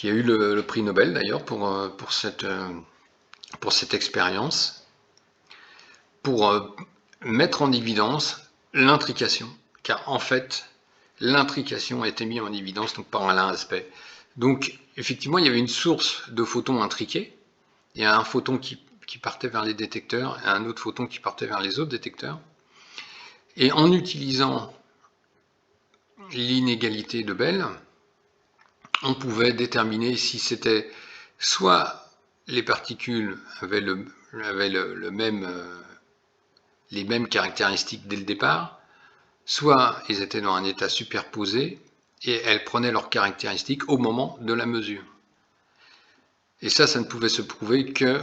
eu le prix Nobel d'ailleurs pour cette expérience, pour mettre en évidence l'intrication, car en fait l'intrication a été mise en évidence donc, par Alain Aspect. Donc effectivement il y avait une source de photons intriqués, il y a un photon qui partait vers les détecteurs et un autre photon qui partait vers les autres détecteurs, et en utilisant l'inégalité de Bell, on pouvait déterminer si c'était soit les particules avaient les mêmes caractéristiques dès le départ, soit ils étaient dans un état superposé et elles prenaient leurs caractéristiques au moment de la mesure. Et ça ne pouvait se prouver que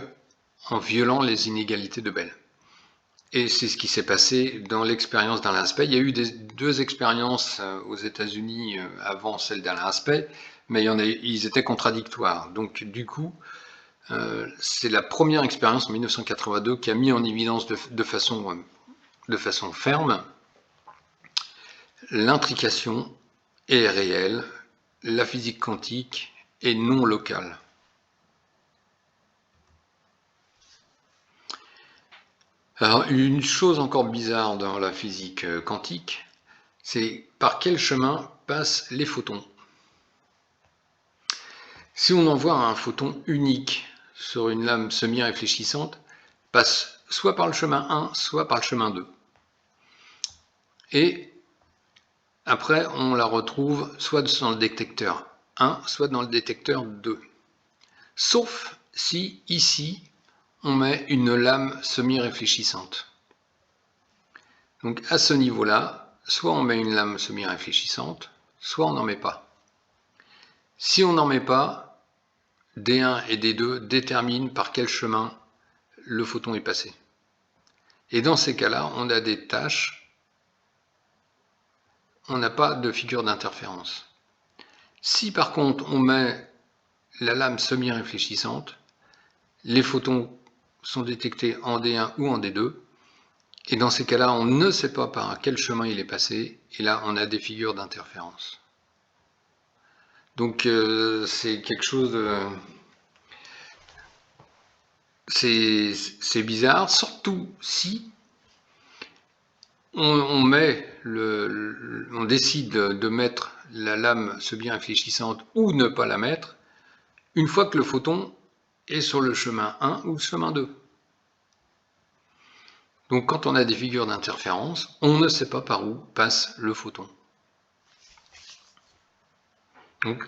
en violant les inégalités de Bell. Et c'est ce qui s'est passé dans l'expérience d'Alain Aspect. Il y a eu deux expériences aux États-Unis avant celle d'Alain Aspect, mais ils étaient contradictoires. Donc du coup, c'est la première expérience en 1982 qui a mis en évidence de façon ferme l'intrication est réelle, la physique quantique est non locale. Alors, une chose encore bizarre dans la physique quantique, c'est par quel chemin passent les photons. Si on envoie un photon unique sur une lame semi-réfléchissante, passe soit par le chemin 1, soit par le chemin 2. Et après, on la retrouve soit dans le détecteur 1, soit dans le détecteur 2. Sauf si, ici, on met une lame semi-réfléchissante. Donc à ce niveau-là, soit on met une lame semi-réfléchissante, soit on n'en met pas. Si on n'en met pas, D1 et D2 déterminent par quel chemin le photon est passé. Et dans ces cas-là, on a des tâches, on n'a pas de figure d'interférence. Si par contre on met la lame semi-réfléchissante, les photons sont détectés en D1 ou en D2, et dans ces cas-là, on ne sait pas par quel chemin il est passé, et là, on a des figures d'interférence. Donc, c'est quelque chose de... C'est bizarre, surtout si on décide de mettre la lame semi-réfléchissante ou ne pas la mettre une fois que le photon est sur le chemin 1 ou le chemin 2. Donc quand on a des figures d'interférence, on ne sait pas par où passe le photon. Donc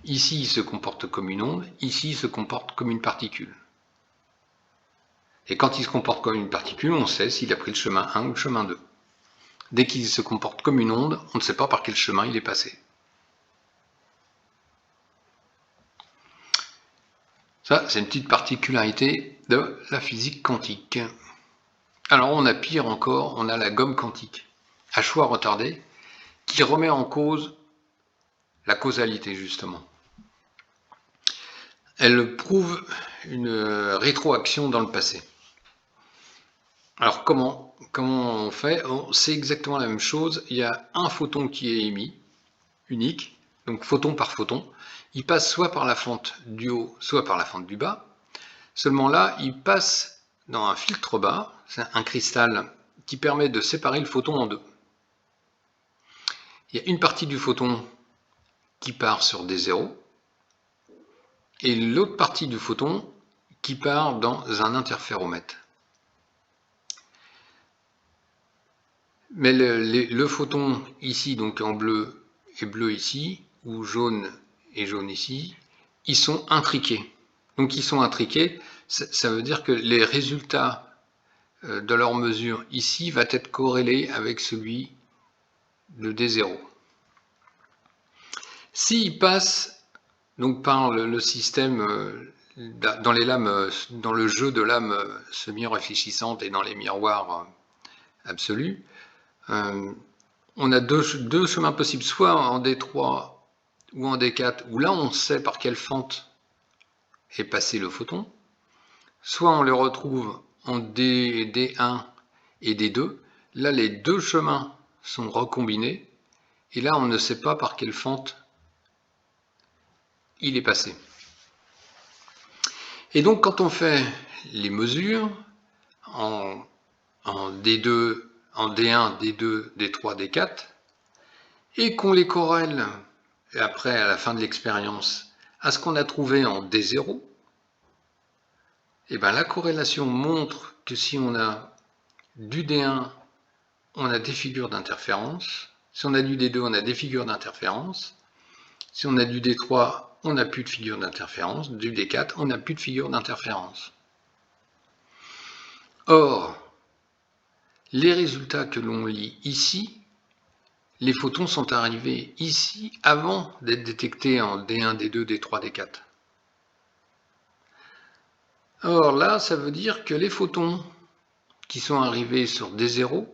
ici il se comporte comme une onde, ici il se comporte comme une particule. Et quand il se comporte comme une particule, on sait s'il a pris le chemin 1 ou le chemin 2. Dès qu'il se comporte comme une onde, on ne sait pas par quel chemin il est passé. Ça, c'est une petite particularité de la physique quantique. Alors on a pire encore, on a la gomme quantique, à choix retardé, qui remet en cause la causalité justement. Elle prouve une rétroaction dans le passé. Alors comment on fait? C'est exactement la même chose, il y a un photon qui est émis, unique, donc photon par photon, il passe soit par la fente du haut, soit par la fente du bas, seulement là, il passe dans un filtre bas, c'est un cristal qui permet de séparer le photon en deux. Il y a une partie du photon qui part sur des zéros, et l'autre partie du photon qui part dans un interféromètre. Mais le photon ici, donc en bleu et bleu ici, ou jaune et jaune ici, ils sont intriqués. Donc ils sont intriqués, ça veut dire que les résultats de leur mesure ici va être corrélé avec celui de D0. S'ils passent donc par le système dans les lames, dans le jeu de lames semi-réfléchissantes et dans les miroirs absolus, on a deux chemins possibles, soit en D3 ou en D4, où là on sait par quelle fente est passé le photon, soit on le retrouve en D1 et D2, là les deux chemins sont recombinés, et là on ne sait pas par quelle fente il est passé. Et donc quand on fait les mesures en D2, en D1, D2, D3, D4, et qu'on les corrèle, et après à la fin de l'expérience, à ce qu'on a trouvé en D0, et bien la corrélation montre que si on a du D1, on a des figures d'interférence, si on a du D2, on a des figures d'interférence, si on a du D3, on n'a plus de figure d'interférence, du D4, on n'a plus de figure d'interférence. Or, les résultats que l'on lit ici, les photons sont arrivés ici avant d'être détectés en D1, D2, D3, D4. Or là, ça veut dire que les photons qui sont arrivés sur D0,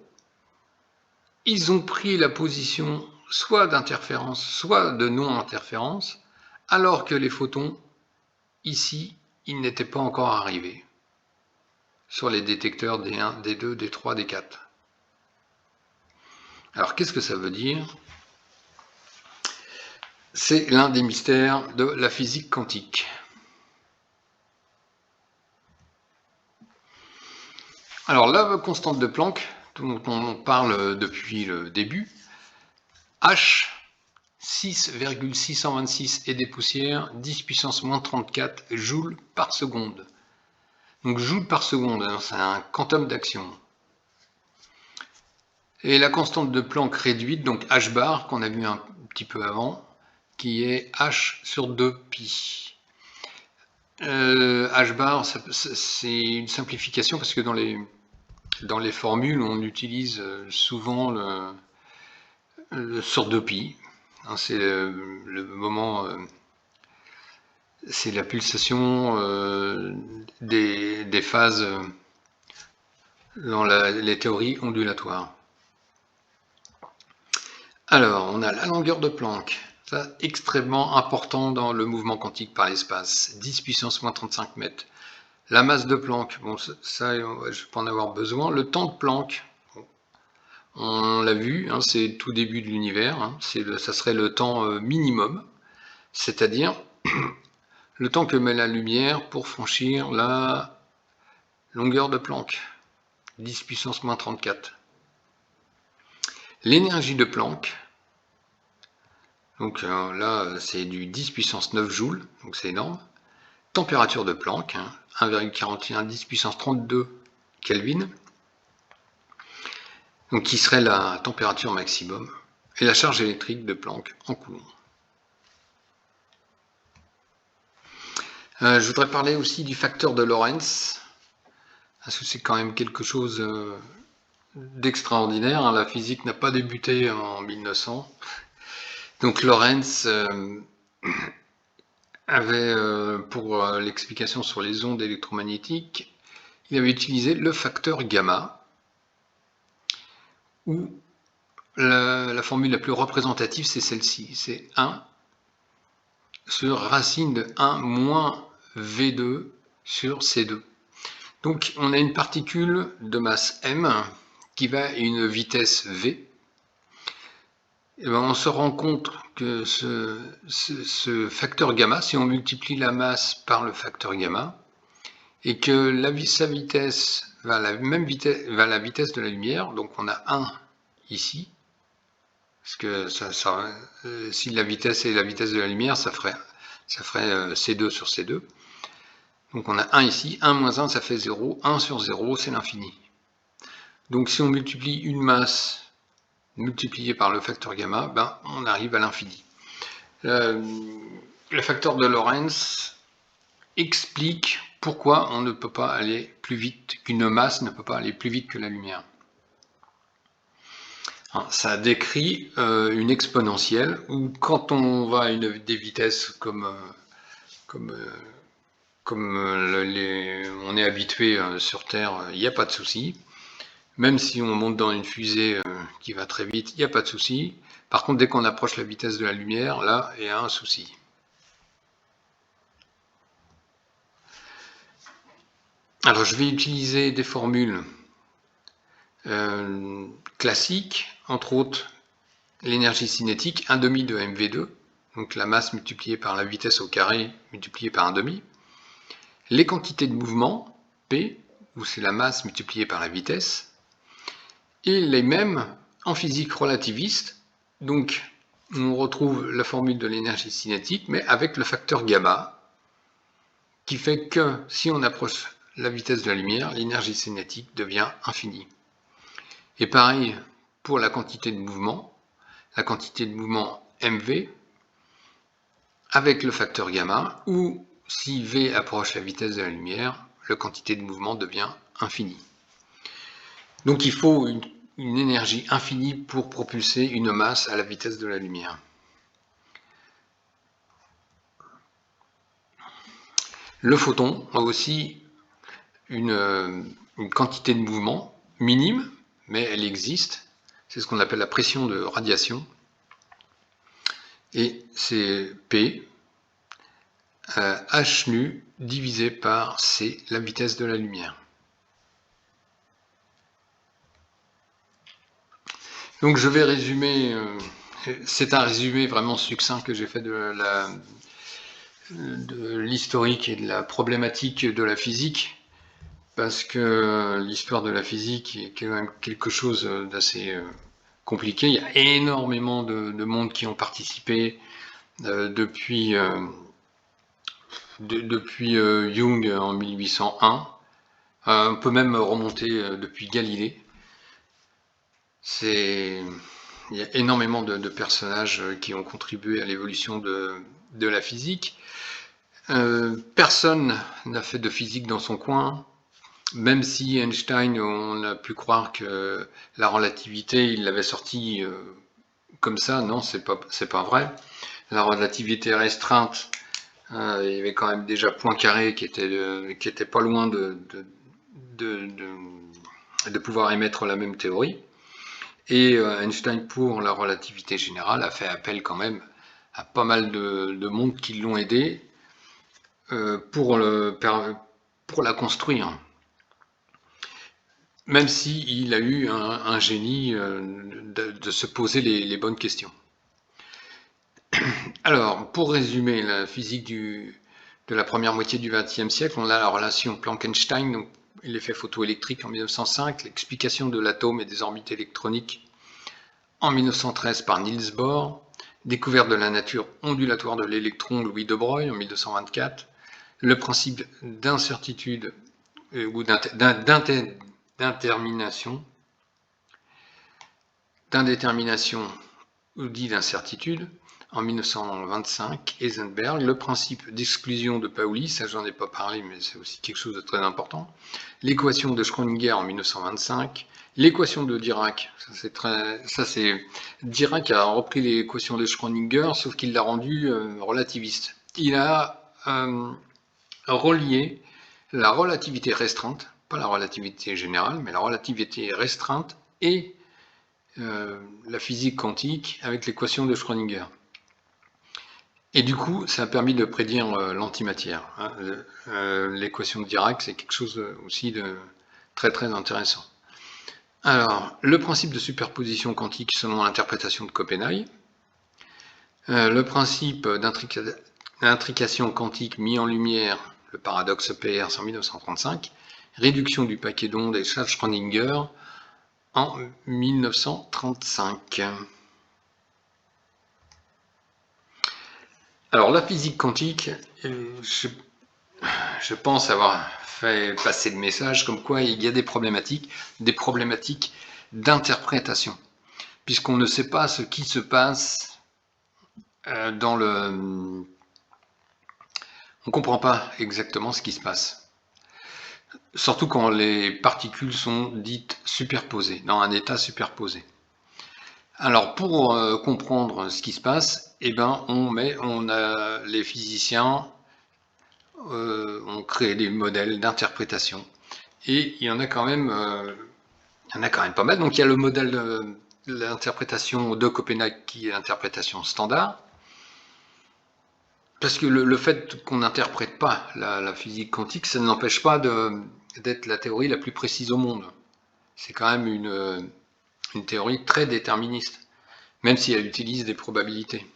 ils ont pris la position soit d'interférence, soit de non-interférence, alors que les photons, ici, ils n'étaient pas encore arrivés sur les détecteurs D1, D2, D3, D4. Alors qu'est-ce que ça veut dire? C'est l'un des mystères de la physique quantique. Alors la constante de Planck, dont on parle depuis le début, H, 6,626 et des poussières, 10 puissance moins 34 joules par seconde. Donc joules par seconde, c'est un quantum d'action. Et la constante de Planck réduite, donc H bar, qu'on a vu un petit peu avant, qui est H sur 2pi. H bar, c'est une simplification parce que dans les formules, on utilise souvent le sur 2pi. C'est le moment, c'est la pulsation des phases dans les théories ondulatoires. Alors, on a la longueur de Planck, ça extrêmement important dans le mouvement quantique par l'espace, 10 puissance moins 35 mètres. La masse de Planck, bon, ça je ne vais pas en avoir besoin. Le temps de Planck, on l'a vu, hein, c'est le tout début de l'univers, hein, ça serait le temps minimum, c'est-à-dire le temps que met la lumière pour franchir la longueur de Planck, 10 puissance moins 34. L'énergie de Planck, donc là c'est du 10 puissance 9 joules, donc c'est énorme. Température de Planck, 1,41 10 puissance 32 Kelvin, donc qui serait la température maximum, et la charge électrique de Planck en coulomb. Je voudrais parler aussi du facteur de Lorentz, parce que c'est quand même quelque chose d'extraordinaire. La physique n'a pas débuté en 1900. Donc Lorentz avait, pour l'explication sur les ondes électromagnétiques, il avait utilisé le facteur gamma, où la formule la plus représentative, c'est celle-ci, c'est 1 sur racine de 1 moins V2 sur C2. Donc on a une particule de masse m qui va à une vitesse v. Et ben, on se rend compte que ce facteur gamma, si on multiplie la masse par le facteur gamma, et que sa vitesse va à la vitesse de la lumière, donc on a 1 ici, parce que si la vitesse est la vitesse de la lumière, ça ferait C2 sur C2. Donc on a 1 ici, 1 moins 1 ça fait 0, 1 sur 0 c'est l'infini. Donc si on multiplie une masse multipliée par le facteur gamma, ben, on arrive à l'infini. Le facteur de Lorentz explique pourquoi on ne peut pas aller plus vite, qu'une masse ne peut pas aller plus vite que la lumière. Ça décrit une exponentielle où quand on va à des vitesses comme on est habitué sur Terre, il n'y a pas de souci. Même si on monte dans une fusée qui va très vite, il n'y a pas de souci. Par contre, dès qu'on approche la vitesse de la lumière, là, il y a un souci. Alors, je vais utiliser des formules classiques, entre autres l'énergie cinétique, 1/2 de mv2, donc la masse multipliée par la vitesse au carré multipliée par 1/2. Les quantités de mouvement, P, où c'est la masse multipliée par la vitesse, et les mêmes en physique relativiste. Donc on retrouve la formule de l'énergie cinétique, mais avec le facteur gamma, qui fait que si on approche la vitesse de la lumière, l'énergie cinétique devient infinie. Et pareil pour la quantité de mouvement mv, avec le facteur gamma, où si v approche la vitesse de la lumière, la quantité de mouvement devient infinie. Donc il faut une énergie infinie pour propulser une masse à la vitesse de la lumière. Le photon a aussi une quantité de mouvement minime, mais elle existe. C'est ce qu'on appelle la pression de radiation. Et c'est P, h nu divisé par C, la vitesse de la lumière. Donc je vais résumer, c'est un résumé vraiment succinct que j'ai fait de l'historique et de la problématique de la physique, parce que l'histoire de la physique est quand même quelque chose d'assez compliqué. Il y a énormément de monde qui ont participé depuis Young en 1801. On peut même remonter depuis Galilée. Il y a énormément de personnages qui ont contribué à l'évolution de la physique. Personne n'a fait de physique dans son coin, même si Einstein, on a pu croire que la relativité, il l'avait sorti comme ça. Non, c'est pas vrai. La relativité restreinte, il y avait quand même déjà Poincaré qui était pas loin de pouvoir émettre la même théorie. Et Einstein, pour la relativité générale, a fait appel quand même à pas mal de monde qui l'ont aidé pour la construire. Même s'il a eu un génie de se poser les bonnes questions. Alors, pour résumer la physique de la première moitié du XXe siècle, on a la relation Planck-Einstein, donc l'effet photoélectrique en 1905, l'explication de l'atome et des orbites électroniques en 1913 par Niels Bohr, découverte de la nature ondulatoire de l'électron Louis de Broglie en 1224, le principe d'incertitude ou d'indétermination ou dit d'incertitude en 1925, Heisenberg, le principe d'exclusion de Pauli, ça j'en ai pas parlé mais c'est aussi quelque chose de très important, l'équation de Schrödinger en 1925, l'équation de Dirac, Dirac a repris l'équation de Schrödinger sauf qu'il l'a rendue relativiste. Il a relié la relativité restreinte, pas la relativité générale, mais la relativité restreinte et la physique quantique avec l'équation de Schrödinger. Et du coup, ça a permis de prédire l'antimatière. L'équation de Dirac, c'est quelque chose aussi de très très intéressant. Alors, le principe de superposition quantique selon l'interprétation de Copenhague, le principe d'intrication quantique mis en lumière, le paradoxe Peirce en 1935, réduction du paquet d'ondes et Charles Schrödinger en 1935. Alors la physique quantique, je pense avoir fait passer le message comme quoi il y a des problématiques d'interprétation, puisqu'on ne sait pas ce qui se passe dans le... On ne comprend pas exactement ce qui se passe. Surtout quand les particules sont dites superposées, dans un état superposé. Alors pour comprendre ce qui se passe, eh ben, les physiciens ont créé des modèles d'interprétation. Et il y en a quand même pas mal. Donc il y a le modèle de l'interprétation de Copenhague qui est l'interprétation standard. Parce que le fait qu'on n'interprète pas la physique quantique, ça n'empêche pas d'être la théorie la plus précise au monde. C'est quand même une théorie très déterministe, même si elle utilise des probabilités.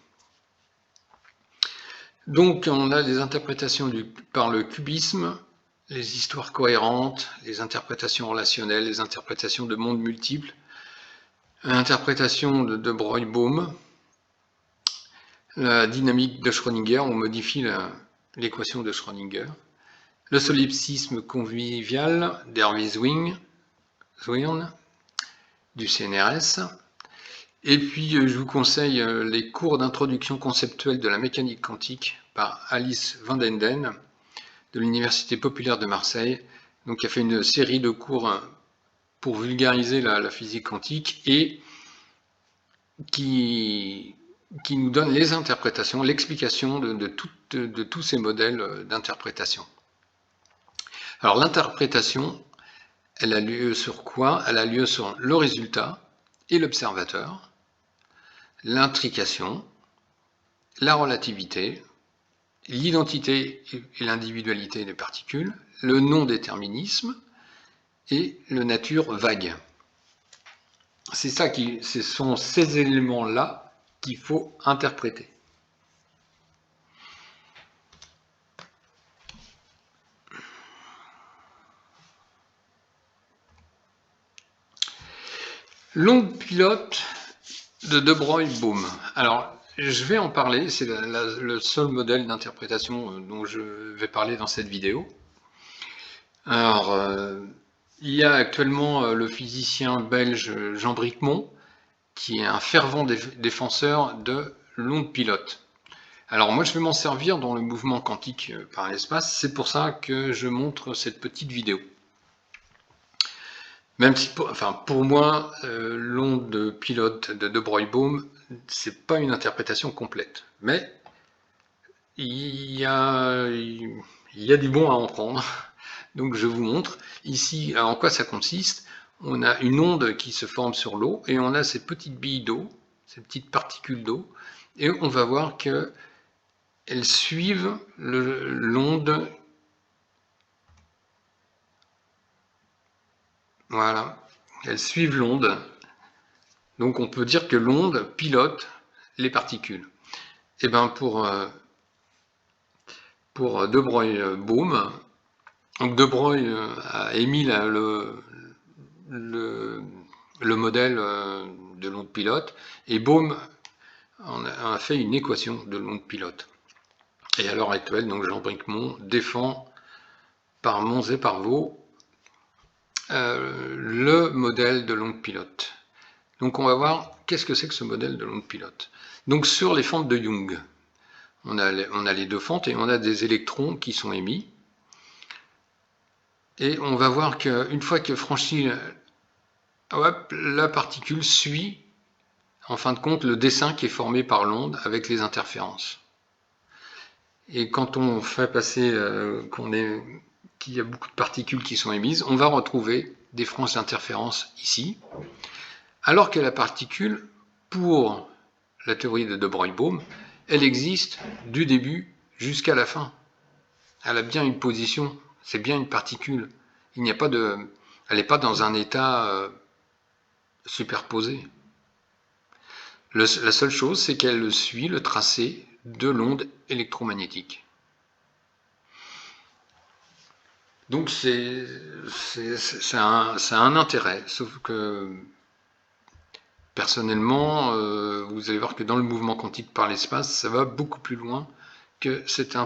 Donc on a des interprétations par le cubisme, les histoires cohérentes, les interprétations relationnelles, les interprétations de mondes multiples, l'interprétation de Broglie-Bohm, la dynamique de Schrödinger, on modifie l'équation de Schrödinger, le solipsisme convivial d'Hervé Zwirn du CNRS, et puis je vous conseille les cours d'introduction conceptuelle de la mécanique quantique par Alice Van den Den de l'Université populaire de Marseille, donc qui a fait une série de cours pour vulgariser la physique quantique et qui nous donne les interprétations, l'explication de tous ces modèles d'interprétation. Alors l'interprétation, elle a lieu sur quoi? Elle a lieu sur le résultat et l'observateur, l'intrication, la relativité, l'identité et l'individualité des particules, le non-déterminisme et la nature vague. Ce sont ces éléments-là qu'il faut interpréter. L'onde pilote de Broglie-Bohm. Alors, je vais en parler, c'est le seul modèle d'interprétation dont je vais parler dans cette vidéo. Alors, il y a actuellement le physicien belge Jean Bricmont, qui est un fervent défenseur de l'onde pilote. Alors moi je vais m'en servir dans le mouvement quantique par l'espace, c'est pour ça que je montre cette petite vidéo. Même si, pour moi, l'onde pilote de Broglie-Bohm, c'est pas une interprétation complète, mais il y a du bon à en prendre. Donc je vous montre ici en quoi ça consiste. On a une onde qui se forme sur l'eau et on a ces petites billes d'eau, ces petites particules d'eau, et on va voir que elles suivent l'onde. Voilà, elles suivent l'onde. Donc on peut dire que l'onde pilote les particules. Et bien pour de Broglie-Bohm, donc de Broglie a émis le modèle de l'onde pilote, et Bohm a fait une équation de l'onde pilote. Et à l'heure actuelle, donc Jean Bricmont défend par Monts et par Vaux le modèle de l'onde pilote. Donc on va voir qu'est-ce que c'est que ce modèle de l'onde pilote. Donc sur les fentes de Young, on a les deux fentes et on a des électrons qui sont émis. Et on va voir qu'une fois que franchit, la particule suit, en fin de compte, le dessin qui est formé par l'onde avec les interférences. Et quand on fait passer qu'il y a beaucoup de particules qui sont émises, on va retrouver des franges d'interférence ici, alors que la particule, pour la théorie de De Broglie-Bohm, elle existe du début jusqu'à la fin. Elle a bien une position, c'est bien une particule. Elle n'est pas dans un état superposé. La seule chose, c'est qu'elle suit le tracé de l'onde électromagnétique. Donc c'est un intérêt, sauf que personnellement, vous allez voir que dans le mouvement quantique par l'espace, ça va beaucoup plus loin que cette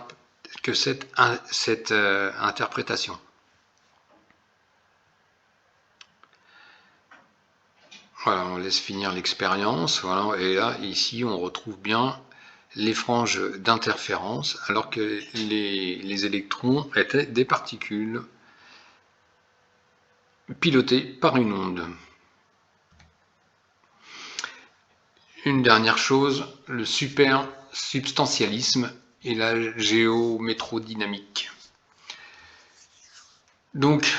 interprétation. Voilà, on laisse finir l'expérience. Voilà, et là, ici, on retrouve bien les franges d'interférence, alors que les électrons étaient des particules pilotées par une onde. Une dernière chose, le supersubstantialisme et la géométrodynamique. Donc,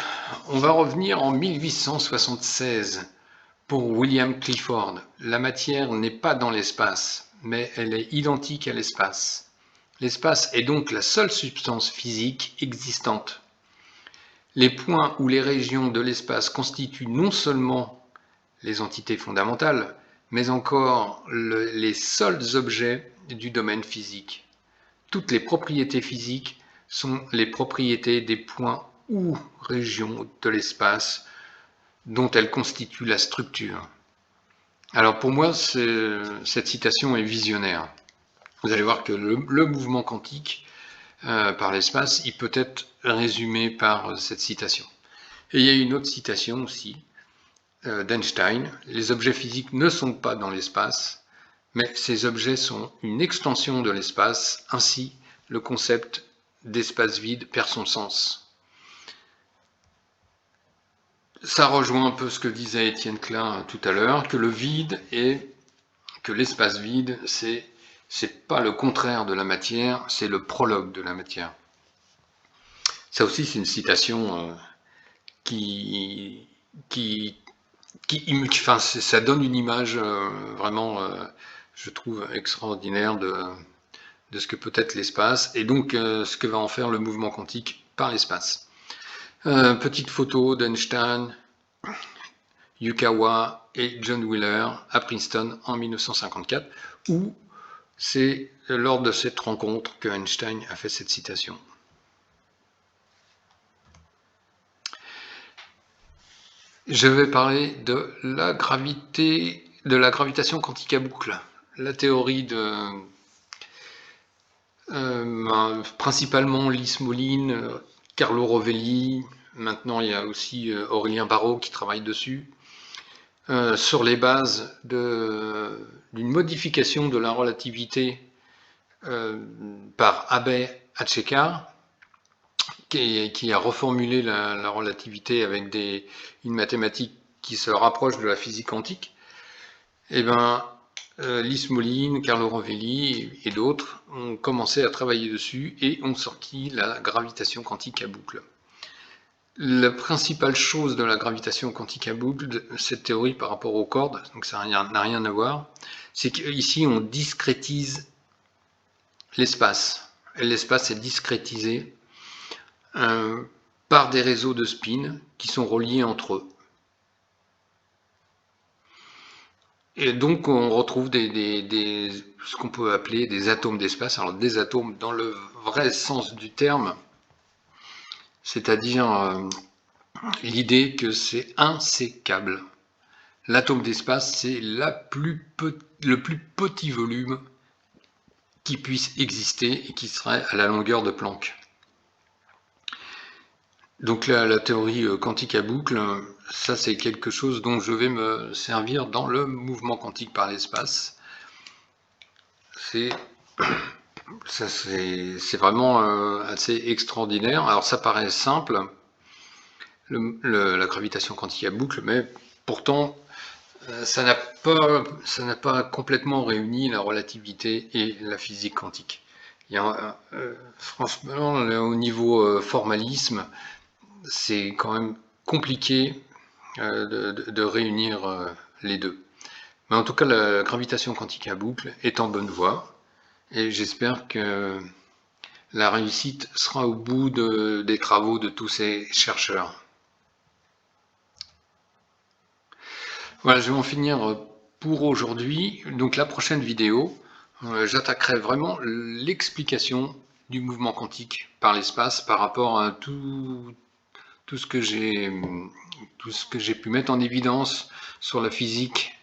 on va revenir en 1876. Pour William Clifford, la matière n'est pas dans l'espace, mais elle est identique à l'espace. L'espace est donc la seule substance physique existante. Les points ou les régions de l'espace constituent non seulement les entités fondamentales, mais encore les seuls objets du domaine physique. Toutes les propriétés physiques sont les propriétés des points ou régions de l'espace dont elles constituent la structure. Alors pour moi, cette citation est visionnaire. Vous allez voir que le mouvement quantique par l'espace, il peut être résumé par cette citation. Et il y a une autre citation aussi d'Einstein. Les objets physiques ne sont pas dans l'espace, mais ces objets sont une extension de l'espace, ainsi le concept d'espace vide perd son sens. Ça rejoint un peu ce que disait Étienne Klein tout à l'heure, que le vide que l'espace vide, c'est pas le contraire de la matière, c'est le prologue de la matière. Ça aussi, c'est une citation ça donne une image vraiment, je trouve, extraordinaire de ce que peut être l'espace, et donc ce que va en faire le mouvement quantique par l'espace. Petite photo d'Einstein, Yukawa et John Wheeler à Princeton en 1954, où c'est lors de cette rencontre que Einstein a fait cette citation. Je vais parler de la gravitation quantique à boucle, la théorie principalement Lise Moline, Carlo Rovelli, maintenant il y a aussi Aurélien Barraud qui travaille dessus, sur les bases d'une modification de la relativité par Abbe Acheka, qui a reformulé la relativité avec une mathématique qui se rapproche de la physique quantique. Et bien, Lise Moline, Carlo Rovelli et d'autres ont commencé à travailler dessus et ont sorti la gravitation quantique à boucle. La principale chose de la gravitation quantique à boucle, de cette théorie par rapport aux cordes, donc ça n'a rien à voir, c'est qu'ici on discrétise l'espace. Et l'espace est discrétisé par des réseaux de spins qui sont reliés entre eux. Et donc on retrouve ce qu'on peut appeler des atomes d'espace. Alors des atomes dans le vrai sens du terme, c'est-à-dire l'idée que c'est insécable. l'atome d'espace, c'est le plus petit volume qui puisse exister et qui serait à la longueur de Planck. Donc la théorie quantique à boucle, ça c'est quelque chose dont je vais me servir dans le mouvement quantique par l'espace. C'est vraiment assez extraordinaire. Alors ça paraît simple, la gravitation quantique à boucle, mais pourtant ça n'a pas complètement réuni la relativité et la physique quantique. Il y a, franchement, au niveau formalisme, c'est quand même compliqué de réunir les deux. Mais en tout cas, la gravitation quantique à boucle est en bonne voie, et j'espère que la réussite sera au bout des travaux de tous ces chercheurs. Voilà, je vais en finir pour aujourd'hui. Donc la prochaine vidéo, j'attaquerai vraiment l'explication du mouvement quantique par l'espace par rapport à tout ce que j'ai pu mettre en évidence sur la physique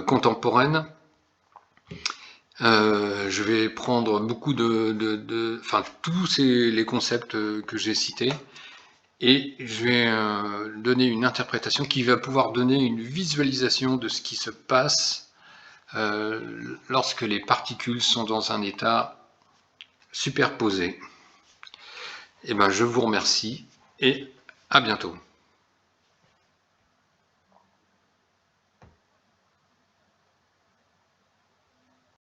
contemporaine. Je vais prendre beaucoup tous les concepts que j'ai cités, et je vais donner une interprétation qui va pouvoir donner une visualisation de ce qui se passe lorsque les particules sont dans un état superposé. Et ben, je vous remercie et à bientôt.